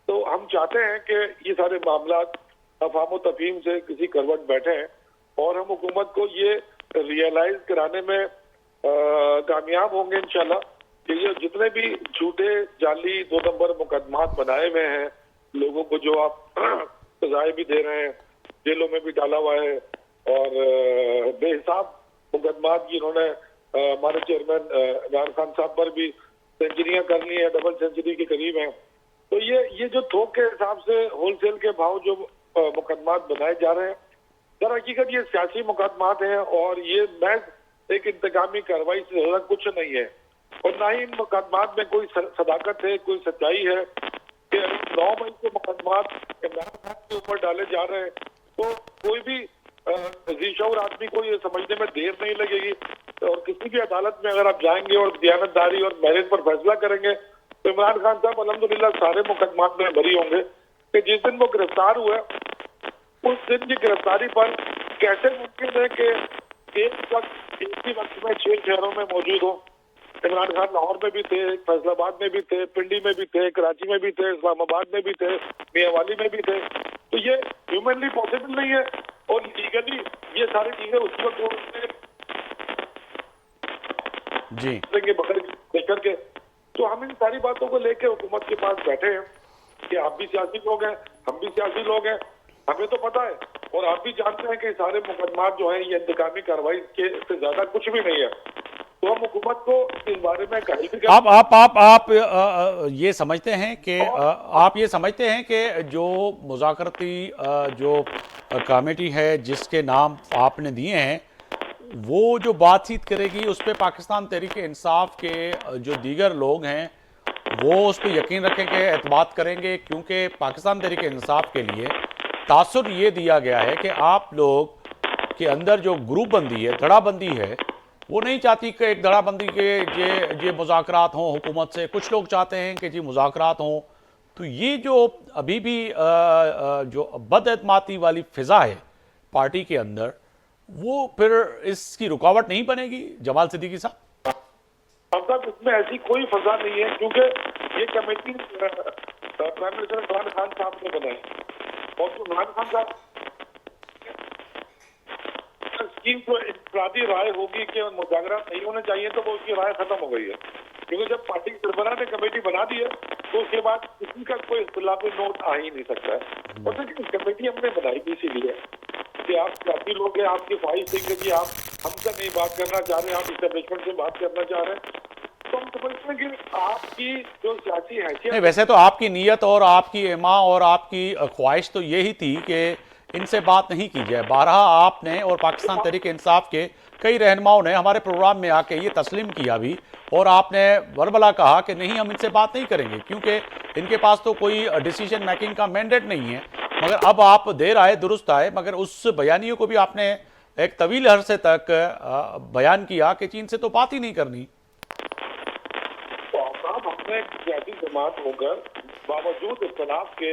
तो हम चाहते हैं कि ये सारे मामला अफाम तफहीम से किसी करवट बैठे हैं और हम हुकूमत को ये रियलाइज कराने में कामयाब होंगे इंशाल्लाह कि ये जितने भी झूठे जाली 2 नंबर मुकदमात बनाए हुए हैं, लोगों को जो आप सजाएं भी दे रहे हैं, जेलों में भी डाला हुआ है, और बेहिसाब मुकदमात जिन्होंने हमारे चेयरमैन इमरान खान साहब पर भी सेंचुरियां कर ली है, डबल सेंचुरी के करीब हैं। तो ये जो थोक के हिसाब से होलसेल के भाव जो मुकदमात बनाए जा रहे हैं, दर हकीकत ये सियासी मुकदमात हैं और ये महज एक इंतकामी कार्रवाई से ज्यादा कुछ नहीं है, और ना ही इन मुकदमात में कोई सदाकत है, कोई सच्चाई है कि 9 मई के मुकदमात इमरान खान के ऊपर डाले जा रहे हैं तो कोई भी ज़ीशऊर आदमी को ये समझने में देर नहीं लगेगी, और किसी भी अदालत में अगर आप जाएंगे और दयानतदारी और मेरिट पर फैसला करेंगे तो इमरान खान साहब अल्हम्दुलिल्लाह सारे मुकदमात में बरी होंगे। कि जिस दिन वो गिरफ्तार हुए उस दिन की गिरफ्तारी पर कैसे मुमकिन है कि एक ही वक्त में 6 शहरों में मौजूद हो। इमरान खान लाहौर में भी थे, फैसलाबाद में भी थे, पिंडी में भी थे, कराची में भी थे, इस्लामाबाद में भी थे, मियांवाली में भी थे। तो ये ह्यूमनली पॉसिबल नहीं है, और लीगली ये सारी चीजें उस वक्त जी बगैर के। तो हम इन सारी बातों को लेकर हुकूमत के पास बैठे हैं कि आप भी सियासी लोग हैं, हम भी सियासी लोग हैं, हमें तो पता है और आप भी जानते हैं कि सारे मुकदमात जो हैं ये इंतकामी कार्रवाई के से ज्यादा कुछ भी नहीं है। तो हम हुकूमत को इस बारे में कहीं भी आप ये समझते हैं कि आप ये समझते हैं कि जो मुज़ाकरती जो कमेटी है जिसके नाम आपने दिए हैं, वो जो बातचीत करेगी उस पर पाकिस्तान तहरीक इंसाफ के जो दीगर लोग हैं वो उस पर यकीन रखें कि एतमाद करेंगे, क्योंकि पाकिस्तान तहरीक इंसाफ के लिए तासुर ये दिया गया है कि आप लोग के अंदर जो ग्रुप बंदी है, धड़ाबंदी है, वो नहीं चाहती कि एक धड़ाबंदी के ये मुज़ाकरात हों हुकूमत से। कुछ लोग चाहते हैं कि जी मुज़ाकरात हों। तो ये जो अभी भी जो बदएतमादी वाली फ़िज़ा है पार्टी के अंदर, वो फिर इसकी रुकावट नहीं बनेगी जमाल सिद्दीकी साहब? अब इसमें ऐसी कोई फजा नहीं है, क्योंकि ये committee prime minister Imran Khan साहब ने बनाई, और जो इमरान खान साहब स्कीम को इनफरादी राय होगी कि मुज़ाकरात नहीं होने चाहिए तो वो उसकी राय खत्म हो गई है, क्योंकि जब पार्टी के सरबराह ने कमेटी बना दी है तो उसके बाद किसी का कोई इख्तिलाफी नोट आ ही नहीं सकता है। और देखिए कमेटी हमने बनाई भी इसीलिए कि आप सियासी लोग हैं, आपकी ख्वाहिश देंगे कि आप हमसे नहीं बात करना चाह रहे हैं, आप इस्टेब्लिशमेंट से बात करना चाह रहे हैं, तो हम समझते हैं कि आपकी जो सियासी हैसियत। वैसे तो आपकी नीयत और आपकी एमा और आपकी ख्वाहिश तो यही थी कि इनसे बात नहीं की जाए। बारहा आपने और पाकिस्तान तहरीक इंसाफ के कई रहनुमाओं ने हमारे प्रोग्राम में आके ये तस्लीम किया भी, और आपने वर्बला कहा कि नहीं हम इनसे बात नहीं करेंगे क्योंकि इनके पास तो कोई डिसीजन मेकिंग का मैंडेट नहीं है। मगर अब आप देर आए दुरुस्त आए, मगर उस बयानियों को भी आपने एक तवील अरसे तक बयान किया कि चीन से तो बात ही नहीं करनी। तो हमने सियासी जमात होकर बावजूद इख्तिलाफ के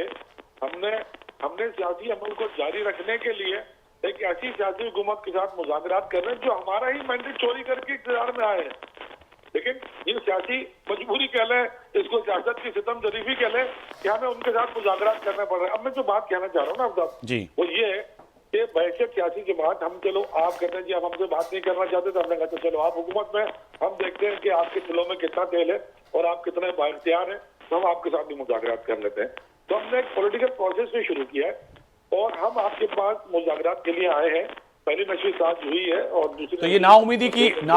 हमने सियासी अमल को जारी रखने के लिए एक ऐसी सियासी हुकूमत के साथ मुज़ाकरात कर रहे हैं जो हमारा ही मैंडेट चोरी करके इक़्तिदार में आए हैं। لیکن یہ سیاسی مجبوری کہہ لیں, اس کو سیاست کی ستم ظریفی کہہ لیں کہ ہمیں ان کے ساتھ مذاکرات کرنے پڑ رہے ہیں. اب میں جو بات کہنا چاہ رہا ہوں نا افضل جی وہ یہ ہے کہ بحیثیت سیاسی جماعت ہم چلو آپ کہتے ہیں جی اب ہم سے بات نہیں کرنا چاہتے, تو ہم نے کہا تو چلو آپ حکومت میں, ہم دیکھتے ہیں کہ آپ کے دلوں میں کتنا تیل ہے اور آپ کتنے بااختیار ہیں, تو ہم آپ کے ساتھ بھی مذاکرات کر لیتے ہیں. تو ہم نے ایک پولیٹیکل پروسیس بھی شروع کیا ہے اور ہم آپ کے پاس مذاکرات کے لیے آئے ہیں. پہلی نشست آج ہوئی ہے اور دوسری تو یہ نا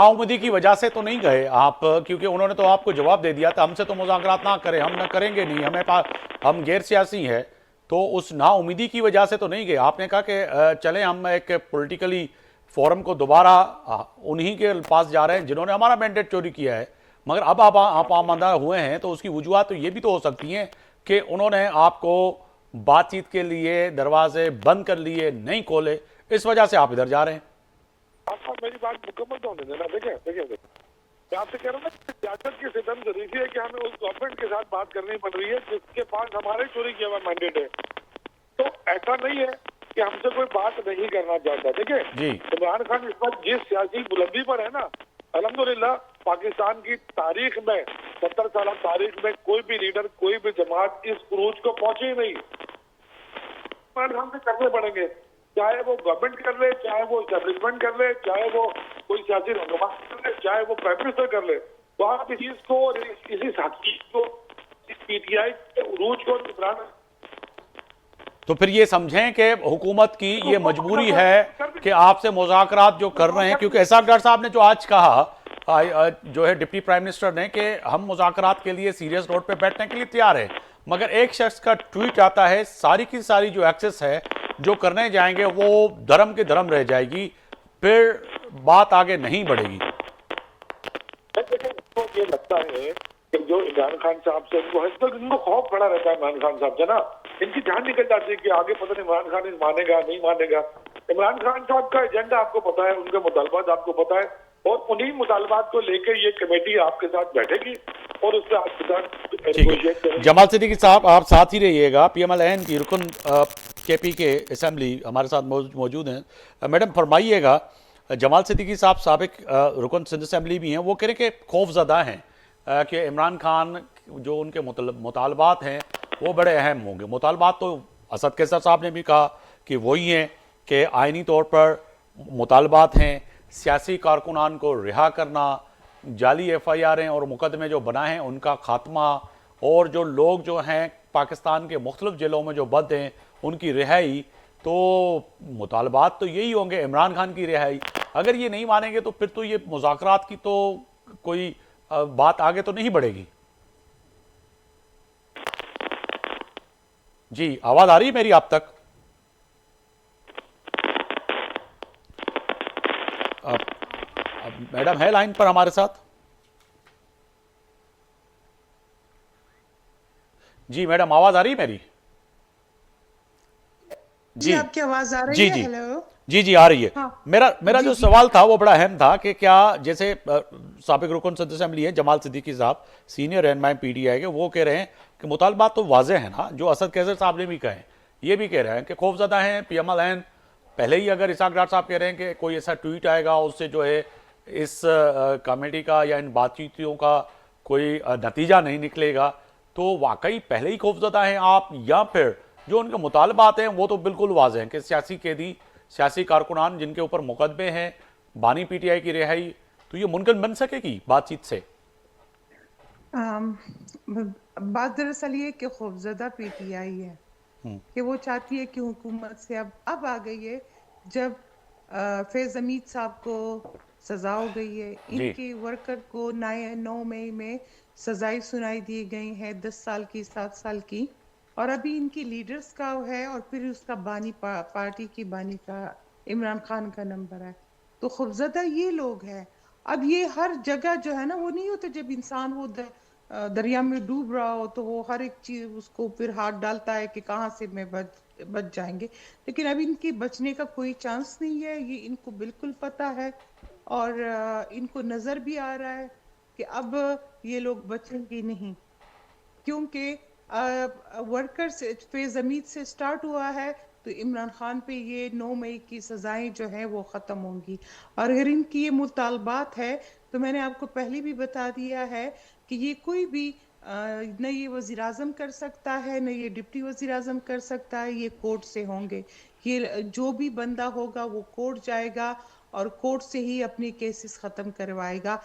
امیدی کی وجہ سے تو نہیں گئے آپ, کیونکہ انہوں نے تو آپ کو جواب دے دیا تھا ہم سے تو مذاکرات نہ کریں, ہم نہ کریں گے نہیں, ہم غیر سیاسی ہیں, تو اس نا امیدی کی وجہ سے تو نہیں گئے. آپ نے کہا کہ چلیں ہم ایک پولیٹیکلی فورم کو دوبارہ انہی کے پاس جا رہے ہیں جنہوں نے ہمارا مینڈیٹ چوری کیا ہے, مگر اب آپ آمادہ ہوئے ہیں تو اس کی وجوہات تو یہ بھی تو ہو سکتی ہیں کہ انہوں نے آپ کو بات چیت کے لیے دروازے بند کر لیے, نہیں کھولے, اس وجہ سے آپ ادھر جا رہے ہیں. آپ میری بات مکمل تو ہونے دینا. دیکھیں میں آپ سے کہہ رہا ہوں نا, سیاست کی ستم ظریفی ہے کہ ہمیں اس گورنمنٹ کے ساتھ بات کرنی پڑ رہی ہے جس کے پاس ہمارے چوری کیا ہوا مینڈیٹ ہے. تو ایسا نہیں ہے کہ ہم سے کوئی بات نہیں کرنا چاہتا. دیکھیں جی عمران خان اس وقت جس سیاسی بلندی پر ہے نا, الحمدللہ پاکستان کی تاریخ میں 70 سالہ تاریخ میں کوئی بھی لیڈر, کوئی بھی جماعت اس عروج کو پہنچی ہی نہیں. عمران خان سے کرنے پڑیں گے, چاہے وہ گورنمنٹ کر لے, چاہے وہ اسٹیبلشمنٹ کر لے, چاہے وہ کوئی سیاسی رہنما کر لے, چاہے وہ پرائم منسٹر کر لے. تو آپ اس چیز کو, اسی ساتھی کو, اس پی ٹی آئی کے عروج کو عمران, تو پھر یہ سمجھیں کہ حکومت کی یہ مجبوری ہے کہ آپ سے مذاکرات جو کر رہے ہیں, کیونکہ اسحاق ڈار صاحب نے جو آج کہا جو ہے ڈپٹی پرائم منسٹر نے کہ ہم مذاکرات کے لیے سیریس روڈ پہ بیٹھنے کے لیے تیار ہیں, مگر ایک شخص کا ٹویٹ آتا ہے, ساری کی ساری جو ایکسس ہے جو کرنے جائیں گے وہ دھرم کی دھرم رہ جائے گی, پھر بات آگے نہیں بڑھے گی. یہ لگتا ہے کہ جو عمران خان صاحب سے ان کو خوف پڑا رہتا ہے, عمران خان صاحب سے نا, ان کی جان نکل جاتی ہے کہ آگے پتہ نہیں عمران خان مانے گا نہیں مانے گا. عمران خان صاحب کا ایجنڈا آپ کو پتا ہے, ان کے مطالبات آپ کو پتا ہے, اور انہی مطالبات کو لے کے یہ کمیٹی آپ کے ساتھ بیٹھے گی اور اس سے آپ کے ساتھ نیگوشیٹ کرے گی. جمال صدیقی صاحب آپ ساتھ ہی رہیے گا, پی ایم ایل این کی رکن کے پی کے اسمبلی ہمارے ساتھ موجود ہیں. میڈم فرمائیے گا, جمال صدیقی صاحب سابق رکن سندھ اسمبلی بھی ہیں, وہ کہہ رہے کہ خوف زدہ ہیں کہ عمران خان جو ان کے مطالبات ہیں وہ بڑے اہم ہوں گے. مطالبات تو اسد کیسر صاحب نے بھی کہا کہ وہی ہیں کہ آئینی طور پر مطالبات ہیں, سیاسی کارکنان کو رہا کرنا, جعلی ایف آئی آریں اور مقدمے جو بنا ہیں ان کا خاتمہ, اور جو لوگ جو ہیں پاکستان کے مختلف جیلوں میں جو بند ہیں ان کی رہائی. تو مطالبات تو یہی ہوں گے, عمران خان کی رہائی. اگر یہ نہیں مانیں گے تو پھر تو یہ مذاکرات کی تو کوئی بات آگے تو نہیں بڑھے گی. جی آواز آ رہی ہے میری آپ تک؟ میڈم ہے لائن پر ہمارے ساتھ؟ جی میڈم آواز آ رہی ہے میری؟ جی آپ کی آواز آ رہی جی ہے؟ جی ہیلو جی آ رہی ہے. میرا جو سوال تھا وہ بڑا اہم تھا کہ کیا جیسے سابق رکن صدر اسمبلی ہے جمال صدیقی صاحب, سینئر رہنما پی ٹی آئی کے, وہ کہہ رہے ہیں کہ مطالبات تو واضح ہیں نا, جو اسد کیسر صاحب نے بھی کہے, یہ بھی کہہ رہے ہیں کہ خوف زدہ ہیں پی ایم ایل این. پہلے ہی اگر اسحاق ڈار صاحب کہہ رہے ہیں کہ کوئی ایسا ٹویٹ آئے گا اس سے جو ہے اس کمیٹی کا یا ان بات چیتوں کا کوئی نتیجہ نہیں نکلے گا, تو واقعی پہلے ہی خوف زدہ ہیں آپ, یا پھر جو ان کے مطالبات ہیں وہ تو بالکل واضح ہیں کہ سیاسی قیدی, سیاسی کارکنان جن کے اوپر مقدمے ہیں, بانی پی ٹی آئی کی رہائی, تو یہ ممکن بن سکے گی بات چیت سے؟ بات دراصل یہ کہ خوفزدہ پی ٹی آئی ہے کہ وہ چاہتی ہے کہ حکومت سے اب آ گئی ہے, جب فیض حمید صاحب کو سزا ہو گئی ہے, ان کے ورکر کو 9 مئی میں سزائیں سنائی دی گئی ہیں 10 سال کی 7 سال کی, اور ابھی ان کی لیڈرز کا ہے اور پھر اس کا بانی پارٹی کی بانی کا عمران خان کا نمبر ہے. تو خوفزدہ یہ لوگ ہیں. اب یہ ہر جگہ جو ہے نا, وہ نہیں ہوتا جب انسان وہ دریا میں ڈوب رہا ہو تو وہ ہر ایک چیز اس کو پھر ہاتھ ڈالتا ہے کہ کہاں سے میں بچ جائیں گے, لیکن اب ان کی بچنے کا کوئی چانس نہیں ہے, یہ ان کو بالکل پتہ ہے, اور ان کو نظر بھی آ رہا ہے کہ اب یہ لوگ بچیں گے نہیں, کیونکہ ورکر سے فیض حمید سے سٹارٹ ہوا ہے تو عمران خان پہ یہ 9 مئی کی سزائیں جو ہیں وہ ختم ہوں گی. اور اگر ان کی یہ مطالبات ہے تو میں نے آپ کو پہلے بھی بتا دیا ہے کہ یہ کوئی بھی نہ یہ وزیر اعظم کر سکتا ہے، نہ یہ ڈپٹی وزیر اعظم کر سکتا ہے، یہ کورٹ سے ہوں گے. یہ جو بھی بندہ ہوگا وہ کورٹ جائے گا اور کورٹ سے ہی اپنی کیسز ختم کروائے گا.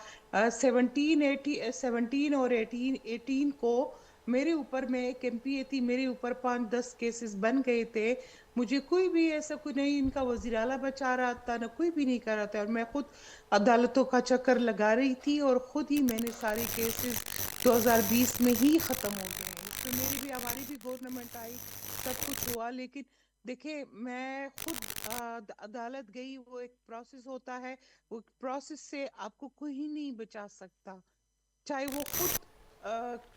17 اور 18 کو میرے اوپر، میں ایک ایم پی اے تھی، میرے اوپر 5-10 کیسز بن گئے تھے. مجھے کوئی بھی ایسا کوئی نہیں ان کا وزیر اعلیٰ بچا رہا تھا، نہ کوئی بھی نہیں کر رہا تھا، اور میں خود عدالتوں کا چکر لگا رہی تھی اور خود ہی میں نے سارے کیسز 2020 میں ہی ختم ہو گئے ہیں. اس میں میری بھی، ہماری بھی گورنمنٹ آئی، سب کچھ ہوا. لیکن دیکھیں میں خود عدالت گئی، وہ ایک پروسیس ہوتا ہے، وہ پروسیس سے آپ کو کوئی نہیں بچا سکتا، چاہے وہ خود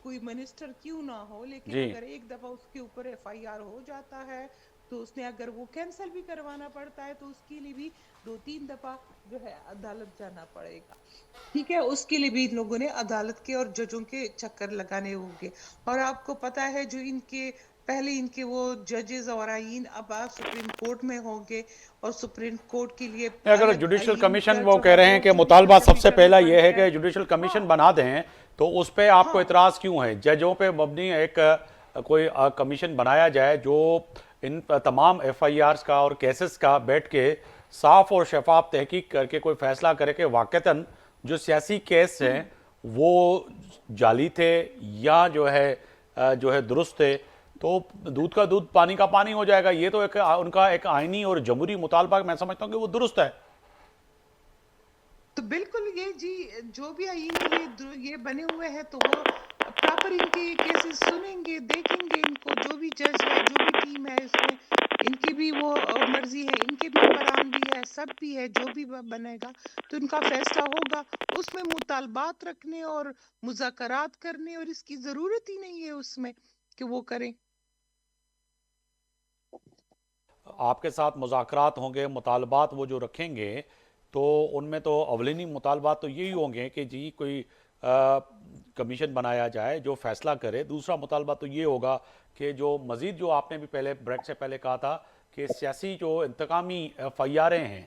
کوئی منسٹر کیوں نہ ہو. لیکن جی اگر ایک دفعہ اس کے اوپر ایف آئی آر ہو جاتا ہے تو اس نے اگر وہ کینسل بھی کروانا پڑتا ہے تو اس کے لیے بھی 2-3 دفعہ جو ہے عدالت جانا پڑے گا. ٹھیک ہے، اس کے لیے بھی ان لوگوں نے عدالت کے اور ججوں کے چکر لگانے ہوں گے. اور آپ کو پتا ہے جو ان کے پہلے ان کے وہ ججز اور آئین اب سپریم کورٹ میں ہوں گے، اور سپریم کورٹ کے لیے اگر الگ جوڈیشل آئین کمیشن جج وہ اور کہہ رہے ہیں کہ اتھارٹی مطالبہ بھی سب سے کرنا پہلا یہ ہے پڑتا کہ جوڈیشل کمیشن ہاں بنا دیں، تو اس پہ آپ کو ہاں اعتراض کیوں ہے؟ ججوں پہ مبنی ایک کوئی کمیشن بنایا جائے جو ان تمام ایف آئی آرز کا اور کیسز کا بیٹھ کے صاف اور شفاف تحقیق کر کے کوئی فیصلہ کرے کہ واقعتاً جو سیاسی کیس ہیں وہ جعلی تھے یا جو ہے درست تھے. تو دودھ کا دودھ پانی کا پانی ہو جائے گا. یہ تو ایک ان کا ایک آئینی اور جمہوری مطالبہ میں سمجھتا ہوں کہ وہ درست ہے. تو بالکل یہ جی جو بھی آئین یہ بنے ہوئے ہیں تو وہ پراپر ان کے کیسز سنیں گے، دیکھیں گے ان کو، جو بھی جج ہے، جو بھی ٹیم ہے اس میں ان کی بھی وہ مرضی ہے، ان کے ممبران بھی ہے، سب بھی ہے، جو بھی بنے گا تو ان کا فیصلہ ہوگا. اس میں مطالبات رکھنے اور مذاکرات کرنے اور اس کی ضرورت ہی نہیں ہے اس میں کہ وہ کریں. آپ کے ساتھ مذاکرات ہوں گے، مطالبات وہ جو رکھیں گے تو ان میں تو اولینی مطالبات تو یہی ہوں گے کہ جی کوئی کمیشن بنایا جائے جو فیصلہ کرے. دوسرا مطالبہ تو یہ ہوگا کہ جو مزید جو آپ نے بھی پہلے بریک سے پہلے کہا تھا کہ سیاسی جو انتقامی ایف آئی آریں ہیں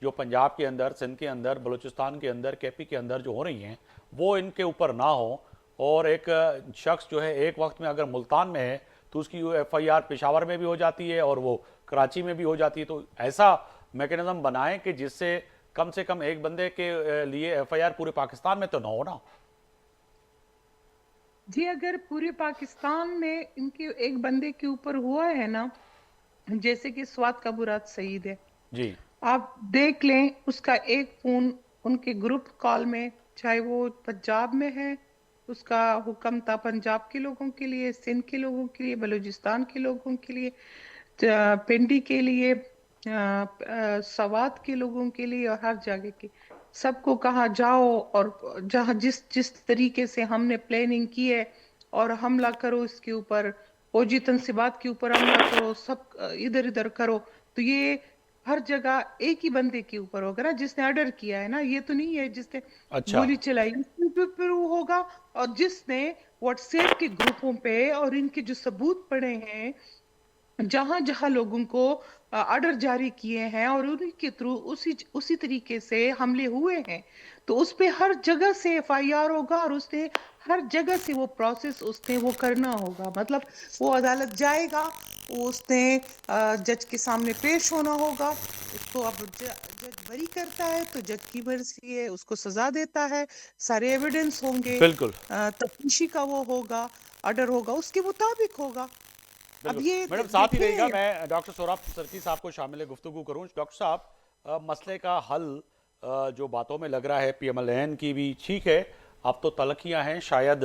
جو پنجاب کے اندر، سندھ کے اندر، بلوچستان کے اندر، کے پی کے اندر جو ہو رہی ہیں وہ ان کے اوپر نہ ہوں. اور ایک شخص جو ہے ایک وقت میں اگر ملتان میں ہے تو اس کی ایف آئی آر پشاور میں بھی ہو جاتی ہے اور وہ کراچی میں بھی ہو جاتی ہے. تو ایسا میکنزم بنائیں کہ جس سے کم ایک بندے کے لیے ایف آئی آر پورے پاکستان میں تو نہ ہونا. جی اگر پورے پاکستان میں ان کے ایک بندے کے اوپر ہوا ہے نا، جیسے کہ سوات کا برات سعید ہے، جی آپ دیکھ لیں اس کا ایک فون ان کے گروپ کال میں، چاہے وہ پنجاب میں ہے، اس کا حکم تھا پنجاب کے لوگوں کے لیے، سندھ کے لوگوں کے لیے، بلوچستان کے لوگوں کے لیے، پنڈی کے لیے، سوات کے لوگوں کے لیے، اور ہر جگہ کے سب کو کہا جاؤ اور جہاں جس طریقے سے ہم نے پلاننگ کی ہے اور حملہ کرو اس کے اوپر، فوجی تنصیبات کے اوپر حملہ کرو، سب ادھر ادھر کرو. تو یہ ہر جگہ ایک ہی بندے کے اوپر ہوگا نا جس نے آرڈر کیا ہے نا، یہ تو نہیں ہے جس نے اچھا گولی چلائی پر ہوگا. اور جس نے واٹس ایپ کے گروپوں پہ اور ان کے جو ثبوت پڑے ہیں جہاں جہاں لوگوں کو آرڈر جاری کیے ہیں اور انہی کے تھرو اسی طریقے سے حملے ہوئے ہیں، تو اس پہ ہر جگہ سے ایف آئی آر ہوگا اور اس نے ہر جگہ سے وہ پروسیس اس نے وہ کرنا ہوگا. مطلب وہ عدالت جائے گا، اس نے جج کے سامنے پیش ہونا ہوگا. اس کو اب جج بری کرتا ہے تو جج کی مرضی ہے، اس کو سزا دیتا ہے، سارے ایویڈنس ہوں گے، بالکل تفتیشی کا وہ ہوگا، آرڈر ہوگا، اس کے مطابق ہوگا. اب بالکل. یہ میڈم ساتھ ہی رہی گا، دیکھیں میں ڈاکٹر سوراب سرکی صاحب کو شامل گفتگو کروں. ڈاکٹر صاحب مسئلے کا حل جو باتوں میں لگ رہا ہے پی ایم ایل این کی بھی ٹھیک ہے، اب تو تلخیاں ہیں، شاید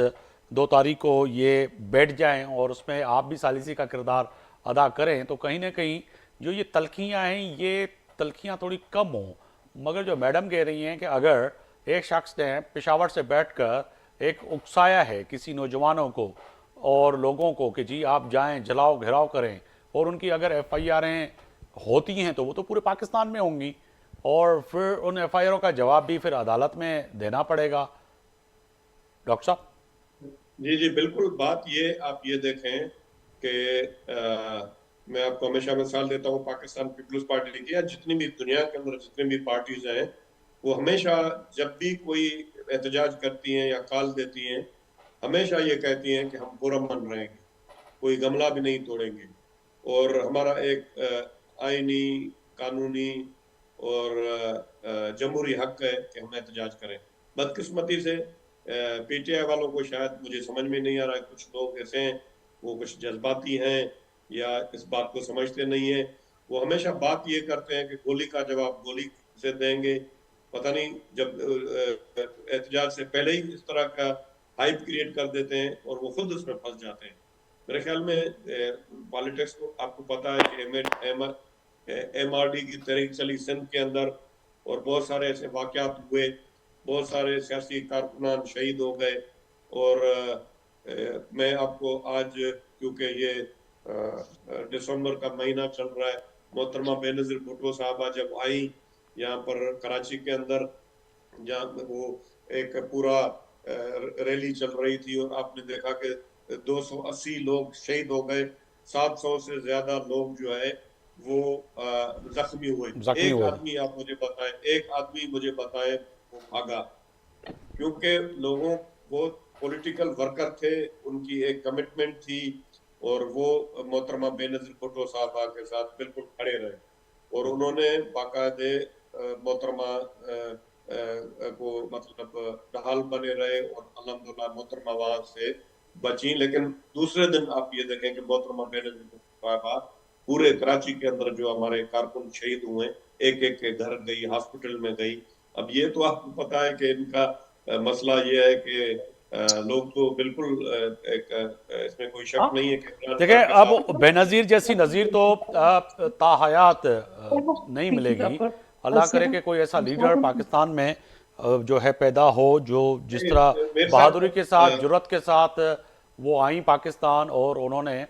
2 تاریخ کو یہ بیٹھ جائیں اور اس میں آپ بھی ثالثی کا کردار ادا کریں تو کہیں نہ کہیں جو یہ تلخیاں ہیں یہ تلخیاں تھوڑی کم ہوں. مگر جو میڈم کہہ رہی ہیں کہ اگر ایک شخص نے پشاور سے بیٹھ کر ایک اکسایا ہے کسی نوجوانوں کو اور لوگوں کو کہ جی آپ جائیں جلاؤ گھراؤ کریں، اور ان کی اگر ایف آئی آریں ہوتی ہیں تو وہ تو پورے پاکستان میں ہوں گی اور پھر ان ایف آئی آروں کا جواب بھی پھر عدالت میں دینا پڑے گا. ڈاکٹر صاحب جی بالکل. بات یہ آپ یہ دیکھیں کہ میں آپ کو ہمیشہ مثال دیتا ہوں پاکستان پیپلز پارٹی کی، یا جتنی بھی دنیا کے اندر جتنی بھی پارٹیز ہیں، وہ ہمیشہ جب بھی کوئی احتجاج کرتی ہیں یا کال دیتی ہیں، ہمیشہ یہ کہتی ہیں کہ ہم پرامن رہیں گے، کوئی گملہ بھی نہیں توڑیں گے، اور ہمارا ایک آئینی، قانونی اور جمہوری حق ہے کہ ہم احتجاج کریں۔ بدقسمتی سے پی ٹی آئی والوں کو شاید مجھے سمجھ میں نہیں آ رہا ہے، کچھ لوگ ایسے ہیں وہ کچھ جذباتی ہیں یا اس بات کو سمجھتے نہیں ہیں، وہ ہمیشہ بات یہ کرتے ہیں کہ گولی کا جواب گولی سے دیں گے، پتہ نہیں جب احتجاج سے پہلے ہی اس طرح کا ہائپ کریٹ کر دیتے ہیں اور وہ خود اس میں پھنس جاتے ہیں۔ میرے خیال میں پالیٹکس کو آپ کو پتا ہے کہ ایم آر ڈی کی تحریک چلی سندھ کے اندر، اور بہت سارے ایسے واقعات ہوئے، بہت سارے سیاسی کارکنان شہید ہو گئے، اور میں آپ کو آج کیونکہ یہ دسمبر کا مہینہ چل رہا ہے، محترمہ بے نظیر بھٹو صاحبہ جب آئی یہاں پر کراچی کے اندر، جہاں وہ ایک پورا ریلی چل رہی تھی، اور آپ نے دیکھا کہ 280 لوگ شہید ہو گئے، 700 سے زیادہ لوگ جو ہے وہ زخمی ہوئے۔ ایک آدمی آپ مجھے بتائیں، ایک آدمی مجھے بتائیں وہ بھاگا، کیونکہ لوگوں وہ پولیٹیکل ورکر تھے، ان کی ایک کمٹمنٹ تھی، اور وہ محترمہ بے نظیر بھٹو صاحبہ کے ساتھ بالکل کھڑے رہے، اور انہوں نے باقاعدے محترمہ کو مطلب ڈھال بنے رہے، اور الحمدللہ محترمہ وہاں سے بچیں۔ لیکن دوسرے دن آپ یہ دیکھیں کہ محترمہ بے نظیر بھٹو صاحبہ پورے کراچی کے اندر جو ہمارے کارکن شہید ہوئے، ایک ایک کے گھر گئی، ہاسپٹل میں گئی۔ اب یہ تو آپ کو پتا ہے کہ ان کا مسئلہ یہ ہے کہ لوگ تو بالکل اس میں کوئی شک نہیں ہے کہ دیکھیں اب بے نظیر جیسی نظیر تو تاحیات نہیں ملے گی، اللہ کرے کہ کوئی ایسا لیڈر پاکستان میں جو ہے پیدا ہو جو جس طرح بہادری کے ساتھ، جرات کے ساتھ وہ آئیں پاکستان، اور انہوں نے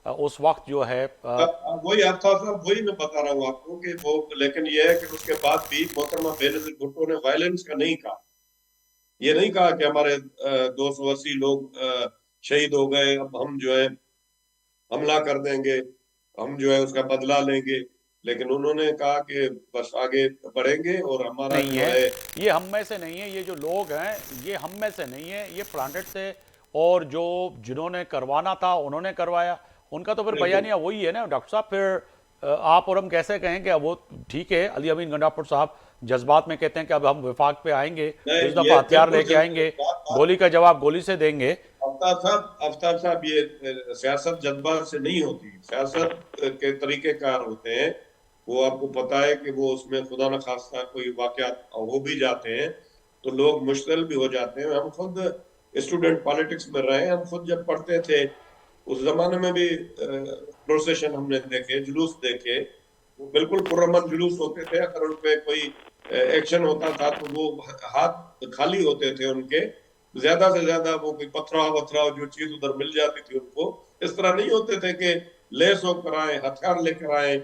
اس وقت جو ہے وہی آفتاب صاحب، وہی میں بتا رہا ہوں آپ کو کہ وہ، لیکن یہ ہے کہ اس کے بعد بھی محترمہ بے نظیر بھٹو نے وائلنس کا نہیں کہا، یہ نہیں کہا کہ ہمارے 280 لوگ شہید ہو گئے، اب ہم جو ہے حملہ کر دیں گے، ہم جو ہے اس کا بدلہ لیں گے، لیکن انہوں نے کہا کہ بس آگے بڑھیں گے، اور ہمارا نہیں جو ہے، ہے یہ ہم میں سے نہیں ہے، یہ جو لوگ ہیں یہ ہم میں سے نہیں ہے، یہ پلانٹڈ سے، اور جو جنہوں نے کروانا تھا انہوں نے کروایا، ان کا تو پھر بیانیہ وہی ہے نا ڈاکٹر صاحب۔ پھر آپ اور ہم کیسے کہیں کہ وہ ٹھیک ہے، علی امین گنڈاپور صاحب جذبات میں کہتے ہیں کہ اب ہم وفاق پہ آئیں گے، اس دفعہ ہتھیار لے کے آئیں گے، گولی کا جواب گولی سے دیں گے۔ آفتاب صاحب یہ سیاست جذبات سے نہیں ہوتی، سیاست کے طریقہ کار ہوتے ہیں، وہ آپ کو پتا ہے کہ وہ اس میں خدا نہ خواستہ کوئی واقعات ہو بھی جاتے ہیں تو لوگ مشتعل بھی ہو جاتے ہیں۔ ہم خود اسٹوڈنٹ پالیٹکس میں رہے، ہم خود جب پڑھتے تھے اس زمانے میں بھی پروسیشن ہم نے دیکھے، جلوس دیکھے، وہ بالکل پرامن جلوس ہوتے تھے، اگر ان پہ کوئی ایکشن ہوتا تھا تو وہ ہاتھ خالی ہوتے تھے ان کے، زیادہ سے زیادہ وہ کوئی پتھراؤ جو چیز ادھر مل جاتی تھی ان کو، اس طرح نہیں ہوتے تھے کہ لیس ہو کر آئیں، ہتھیار لے کر آئیں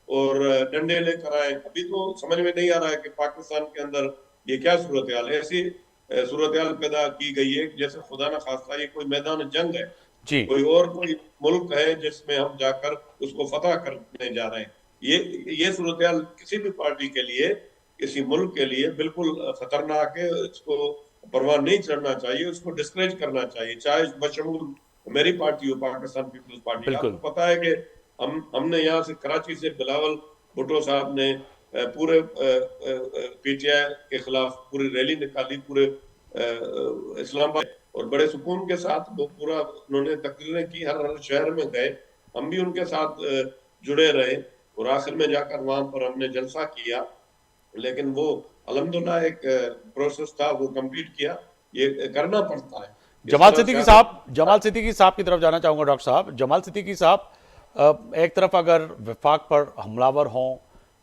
اور ڈنڈے لے کر آئیں۔ ابھی تو سمجھ میں نہیں آ رہا ہے کہ پاکستان کے اندر یہ کیا صورتحال ہے، ایسی صورتحال پیدا کی گئی ہے جیسے خدا نہ خواستہ یہ کوئی میدان جنگ ہے، جی کوئی اور کوئی ملک ہے جس میں ہم جا کر اس کو فتح کرنے جا رہے ہیں۔ یہ صورتحال کسی بھی پارٹی کے لیے، کسی ملک کے لیے بالکل خطرناک ہے، اس کو پروان نہیں چڑھنا چاہیے، اس کو ڈسکریج کرنا چاہیے، چاہے بشمول میری پارٹی ہو، پاکستان پیپلز پارٹی۔ آپ بالکل کو پتا ہے کہ ہم نے یہاں سے کراچی سے بلاول بھٹو صاحب نے پورے پی ٹی آئی کے خلاف پوری ریلی نکالی پورے اسلام آباد، اور بڑے سکون کے ساتھ وہ پورا انہوں نے تقریریں کی، ہر شہر میں گئے، ہم بھی ان کے ساتھ جڑے رہے، اور آخر میں جا کر وہاں پر ہم نے جلسہ کیا، لیکن وہ الحمدللہ ایک پروسیس تھا، وہ کمپلیٹ کیا، یہ کرنا پڑتا ہے۔ جمال صدیقی صاحب کی طرف جانا چاہوں گا ڈاکٹر صاحب۔ جمال صدیقی صاحب، ایک طرف اگر وفاق پر حملہ ور ہوں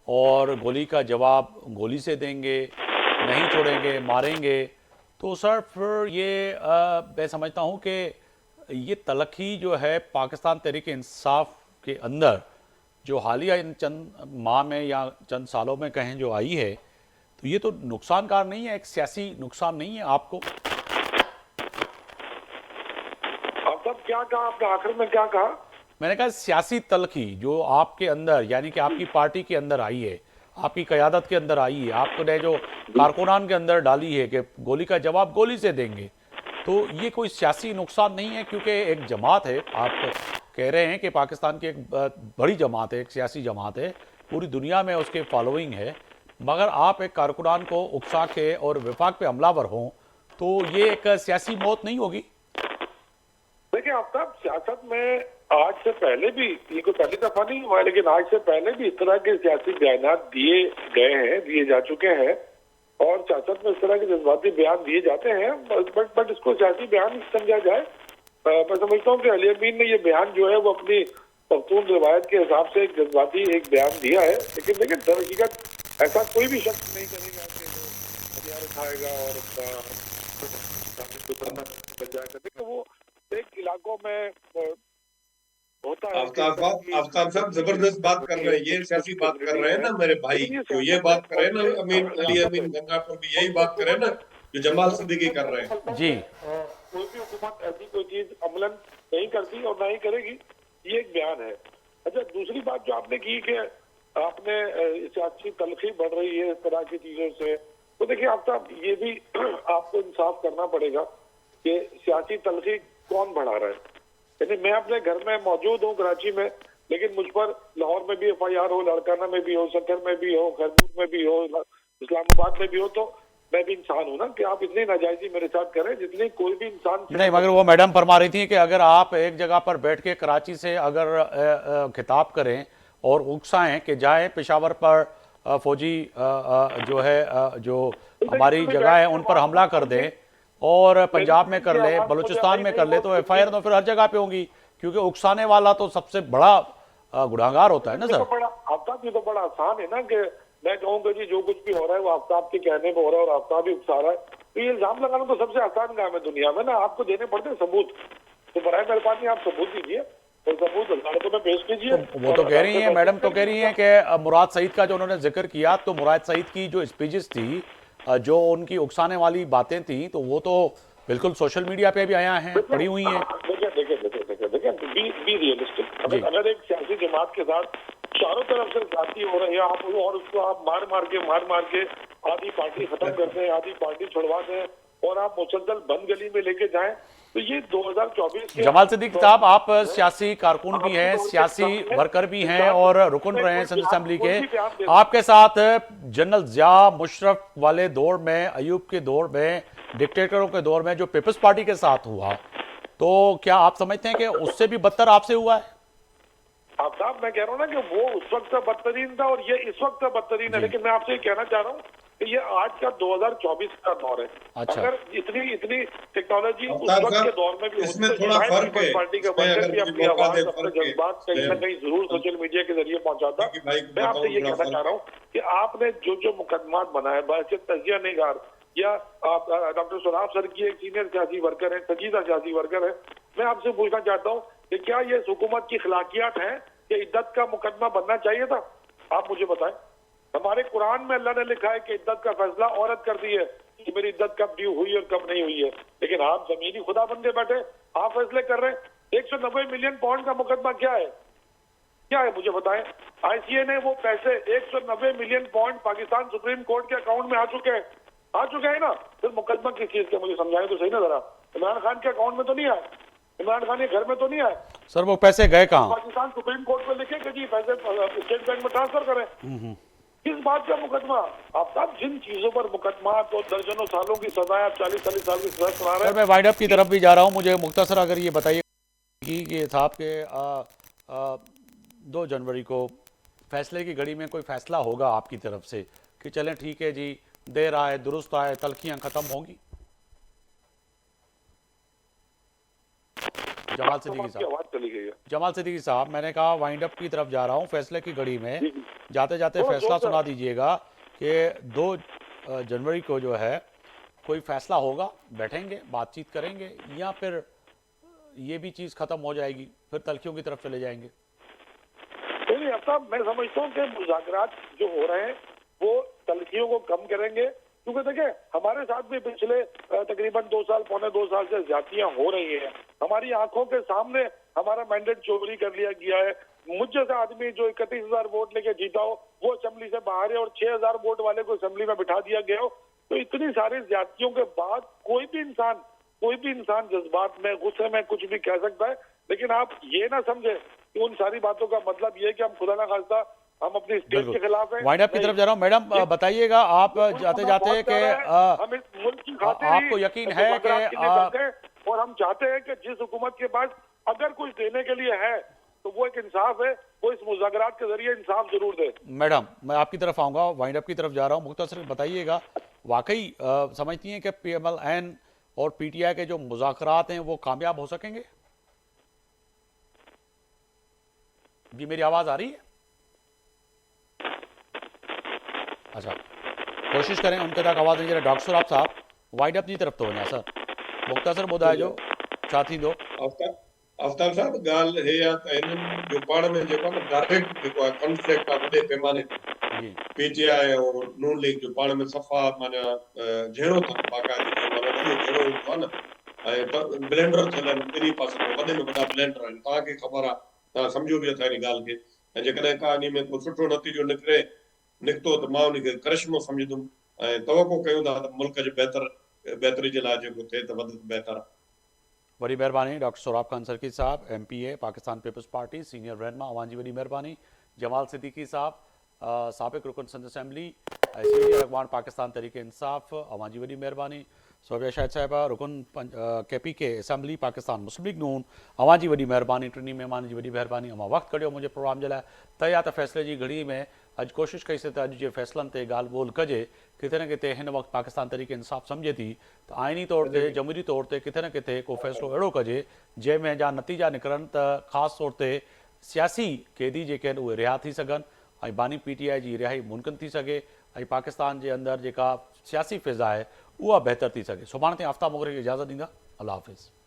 اور گولی کا جواب گولی سے دیں گے، نہیں چھوڑیں گے، ماریں گے، تو سر پھر یہ میں سمجھتا ہوں کہ یہ تلخی جو ہے پاکستان تحریک انصاف کے اندر جو حالیہ ان چند ماہ میں یا چند سالوں میں کہیں جو آئی ہے، تو یہ تو نقصان کار نہیں ہے، ایک سیاسی نقصان نہیں ہے آپ کو؟ کیا کہا آپ نے آخر میں، کیا کہا؟ میں نے کہا سیاسی تلخی جو آپ کے اندر یعنی کہ آپ کی پارٹی کے اندر آئی ہے، آپ کی قیادت کے اندر آئی ہے، آپ نے جو کارکنان کے اندر ڈالی ہے کہ گولی کا جواب گولی سے دیں گے، تو یہ کوئی سیاسی نقصان نہیں ہے؟ کیونکہ ایک جماعت ہے، آپ کہہ رہے ہیں کہ پاکستان کی ایک بڑی جماعت ہے، ایک سیاسی جماعت ہے، پوری دنیا میں اس کے فالوئنگ ہے، مگر آپ ایک کارکنان کو اکسا کے اور وفاق پہ حملہ ور ہوں تو یہ ایک سیاسی موت نہیں ہوگی؟ دیکھیں آفتاب، سیاست میں آج سے پہلے بھی، یہ کوئی پہلی دفعہ نہیں ہوا ہے، لیکن آج سے پہلے بھی اس طرح کے سیاسی بیانات دیے گئے ہیں، دیے جا چکے ہیں، اور سیاست میں اس طرح کے جذباتی بیان دیے جاتے ہیں، بٹ اس کو سیاسی بیان سمجھا جائے۔ میں سمجھتا ہوں کہ علی امین نے یہ بیان جو ہے وہ اپنی پختون روایت کے حساب سے ایک جذباتی ایک بیان دیا ہے، لیکن در حقیقت ایسا کوئی بھی شخص نہیں کرے گا کہ وہ ہتھیار اٹھائے گا اور وہ ایک علاقوں میں ہوتا ہے۔ آفتاب صاحب زبردست بات کر رہے ہیں، یہ سیاسی بات کر رہے ہیں نا میرے بھائی، جو یہ بات کر رہے ہیں نا علی امین گنگا پر بھی یہی بات کر رہے ہیں نا جو جمال صدیقی کر رہے ہیں۔ جی، کوئی بھی حکومت ایسی کوئی چیز عملاً نہیں کرتی اور نہ ہی کرے گی، یہ ایک بیان ہے۔ اچھا، دوسری بات جو آپ نے کی کہ آپ نے سیاسی تلخی بڑھ رہی ہے اس طرح کی چیزوں سے، تو دیکھیے آفتاب، یہ بھی آپ کو انصاف کرنا پڑے گا کہ سیاسی تلخی کون بڑھا رہا ہے۔ یعنی میں اپنے گھر میں موجود ہوں کراچی میں، لیکن مجھ پر لاہور میں بھی ایف آئی آر ہو، لاڑکانہ میں بھی ہو، سکر میں بھی ہو، خیرپور میں بھی ہو، اسلام آباد میں بھی ہو، تو میں بھی انسان ہوں نا کہ آپ اتنی ناجائزی میرے ساتھ کریں جتنی کوئی بھی انسان۔ نہیں، مگر وہ میڈم فرما رہی تھی کہ اگر آپ ایک جگہ پر بیٹھ کے کراچی سے اگر خطاب کریں اور اکسائیں کہ جائیں پشاور پر فوجی جو ہے جو ہماری جگہ ہے ان پر حملہ کر دیں، اور پنجاب میں کر لے، بلوچستان میں کر لے، تو ایف آئی آر تو پھر ہر جگہ پہ ہوں گی، کیونکہ اکسانے والا تو سب سے بڑا گناہگار ہوتا ہے نا سر۔ آفتاب، یہ تو بڑا آسان ہے نا کہ میں کہوں گا جی جو کچھ بھی ہو رہا ہے وہ آفتاب کے کہنے پہ ہو رہا ہے اور آفتاب ہی اکسا رہا ہے، تو یہ الزام لگانا تو سب سے آسان کام ہے دنیا میں نا، آپ کو دینے پڑتے ہیں ثبوت، تو برائے مہربانی آپ ثبوت دیجیے اور ثبوت عدالتوں میں پیش کیجیے۔ وہ تو کہہ رہی ہیں، میڈم تو کہہ رہی ہیں کہ مراد سعید کا جو انہوں نے ذکر کیا، تو مراد سعید کی جو اسپیچز تھی، جو ان کی اکسانے والی باتیں تھیں، تو وہ تو بالکل سوشل میڈیا پہ بھی آیا ہیں، پڑی ہوئی ہیں۔ دیکھیں بی ریئلسٹک، اگر ایک سیاسی جماعت کے ساتھ چاروں طرف سے ذاتی ہو رہے ہیں آپ، اور اس کو آپ مار مار کے آدھی پارٹی ختم کر دیں، آدھی پارٹی چھڑوا دیں، اور آپ مسلسل بند گلی میں لے کے جائیں، تو یہ 2024 کے جمال صدیقی صاحب، آپ سیاسی کارکن بھی ہیں، سیاسی ورکر بھی ہیں اور رکن رہے ہیں سندھ اسمبلی کے، آپ کے ساتھ جنرل ضیاء مشرف والے دور میں، ایوب کے دور میں، ڈکٹیٹروں کے دور میں جو پیپلز پارٹی کے ساتھ ہوا، تو کیا آپ سمجھتے ہیں کہ اس سے بھی بدتر آپ سے ہوا ہے؟ آفتاب، میں کہہ رہا ہوں نا کہ وہ اس وقت بدترین تھا اور یہ اس وقت بدترین ہے، لیکن میں آپ سے یہ کہنا چاہ رہا ہوں کہ یہ آج کا 2024 کا دور ہے۔ اگر اتنی ٹیکنالوجی اس وقت کے دور میں بھی اس میں تھوڑا فرق ہے، پارٹی کا ورکر بھی اپنی آواز، اپنے جذبات کہیں نہ کہیں ضرور سوشل میڈیا کے ذریعے پہنچاتا۔ میں آپ سے یہ کہنا چاہ رہا ہوں کہ آپ نے جو مقدمات بنائے بحثیت تجزیہ نگار، یا ڈاکٹر سراب سر کی ایک سینئر سیاسی ورکر ہے، سنجیدہ سیاسی ورکر ہے، میں آپ سے پوچھنا چاہتا ہوں کہ کیا یہ حکومت کی اخلاقیات ہیں کہ عدت کا مقدمہ بننا چاہیے تھا؟ آپ مجھے بتائیں۔ ہمارے قرآن میں اللہ نے لکھا ہے کہ عدت کا فیصلہ عورت کرتی ہے کہ میری عدت کب ڈیو ہوئی اور کب نہیں ہوئی ہے، لیکن آپ زمینی خدا بن کے بیٹھے، آپ فیصلے کر رہے ہیں۔ 190 ملین پاؤنڈ کا مقدمہ کیا ہے مجھے بتائیں۔ آئی سی اے نے وہ پیسے 190 million pound Pakistan supreme court کے اکاؤنٹ میں آ چکے ہیں نا، پھر مقدمہ کس چیز کے؟ مجھے سمجھائیں تو صحیح نا ذرا۔ عمران خان کے اکاؤنٹ میں تو نہیں آئے، عمران خان کے گھر میں تو نہیں آئے، سر وہ پیسے گئے کہاں؟ پاکستان سپریم کورٹ پہ لکھے کہ جی پیسے اسٹیٹ بینک میں ٹرانسفر کریں۔ کس بات کا مقدمہ؟ آفتاب، جن چیزوں پر مقدمات اور درجنوں سالوں کی سزائیں، آپ 40 سال کی سزا سنا رہے ہیں۔ سر میں وائنڈ اپ کی طرف بھی جا رہا ہوں، مجھے مختصر اگر یہ بتائیے کہ صاحب کے 2 جنوری کو فیصلے کی گھڑی میں کوئی فیصلہ ہوگا آپ کی طرف سے کہ چلیں ٹھیک ہے جی، دیر آئے درست آئے، تلخیاں ختم ہوں گی؟ جمال صدیقی صاحب، میں نے کہا وائنڈ اپ کی طرف جا رہا ہوں، فیصلے کی گھڑی میں جاتے جاتے فیصلہ سنا دیجئے گا کہ 2 جنوری کو جو ہے کوئی فیصلہ ہوگا، بیٹھیں گے، بات چیت کریں گے، یا پھر یہ بھی چیز ختم ہو جائے گی، پھر تلخیوں کی طرف چلے جائیں گے؟ نہیں صاحب، میں سمجھتا ہوں کہ مذاکرات جو ہو رہے ہیں وہ تلخیوں کو کم کریں گے، کیونکہ دیکھیں ہمارے ساتھ بھی پچھلے تقریباً 2 سال پونے 2 سال سے زیادتیاں ہو رہی ہیں، ہماری آنکھوں کے سامنے हमारा मैंडेट चोरी कर लिया गया है, मुझ जैसा आदमी जो 31,000 वोट लेके जीता हो वो असेंबली से बाहर है और 6,000 वोट वाले को असेंबली में बिठा दिया गया हो। तो इतनी सारी ज्यादतियों के बाद कोई भी इंसान जज्बात में, गुस्से में कुछ भी कह सकता है, लेकिन आप ये ना समझे कि उन सारी बातों का मतलब ये है कि हम खुदा ना खास्ता हम अपनी स्टेट के खिलाफ हैं। वाइंड अप की तरफ जा रहा हूँ। मैडम बताइएगा, आप जाते जाते कि हम इस मुल्क की खातिर आपको यकीन है कि और हम चाहते हैं कि जिस हुकूमत के पास अगर कुछ देने के लिए है तो वो एक इंसाफ है, वो इस मुज़ाकरात के जरिए इंसाफ जरूर दे। मैडम मैं आपकी तरफ आऊंगा, वाइंड अप की तरफ जा रहा हूँ। मुख्तसर बताइएगा, वाकई समझती हैं कि PMLN और PTI के जो मुज़ाकरात हैं वो कामयाब हो सकेंगे? जी मेरी आवाज़ आ रही है? अच्छा, कोशिश करें उनके तक आवाज़ नहीं जा रही। डॉक्टर साहब वाइंड अप की तरफ तो वञा सर, मुख्तसर ॿुधाइजो छा थींदो। आफ्ताब साहब ॻाल्हि हे आहे त हिननि जो पाण में जेको आहे न डायरेक्ट जेको आहे कॉन्फ्लिक्ट आहे वॾे पैमाने ते PTI और नून लीग जो पाण में सफ़ा माना जहिड़ो अथनि बाक़ाइदे माना वॾो जहिड़ो हूंदो आहे न, ऐं ब्लेंडर थियल आहिनि ॿिन्ही पासे वॾे में वॾा ब्लेंडर आहिनि। तव्हांखे ख़बर आहे, तव्हां सम्झो बि अथा हिन ॻाल्हि खे, ऐं जेकॾहिं का इन में को सुठो नतीजो निकितो त मां उनखे करिश्मो सम्झंदुमि ऐं तवको कयूं था त मुल्क जे बहितरी जे लाइ जेको थिए त वधीक बहितर आहे। वॾी महिरबानी डॉक्टर सोराब खान सरकी साहब, MPA Pakistan peoples party, senior रहनुमा, अवां जी वॾी महिरबानी। जमाल सिद्दीकी साहब, साबिक़ रुकन सिंध असेंबली, सीनियर अॻवान पाकिस्तान तहरीक इंसाफ, अवां जी वॾी महिरबानी। सोबिया शाहिद साहिबा, रुकन KPK असेंबली पाकिस्तान मुस्लिम लीग नून, अवां जी वॾी महिरबानी। टिनी महिमान जी वॾी महिरबानी। अवां वक़्तु कढियो मुंहिंजे प्रोग्राम जे लाइ। त या त फ़ैसिले जी घड़ी में अॼु कोशिशि कईसीं त अॼु जे फ़ैसिलनि ते ॻाल्हि ॿोल कजे। किथे न किथे हिन वक़्तु पाकिस्तान तहरीक इंसाफ सम्झे थी त आइनी तौर ते, जमहूरी तौर ते किथे न किथे को फ़ैसिलो अहिड़ो कजे जंहिंमें जा नतीजा निकिरनि त ख़ासि तौर ते सियासी क़ैदी जेके आहिनि उहे रिहा थी सघनि ऐं बानी PTI जी रिहाई मुमकिन थी सघे ऐं पाकिस्तान जे अंदरि जेका सियासी फ़िज़ा आहे उहा बहितर थी सघे। सुभाणे ताईं आफ्ताब मोगरे खे इजाज़त ॾींदा। अल्लाह हाफ़िज़।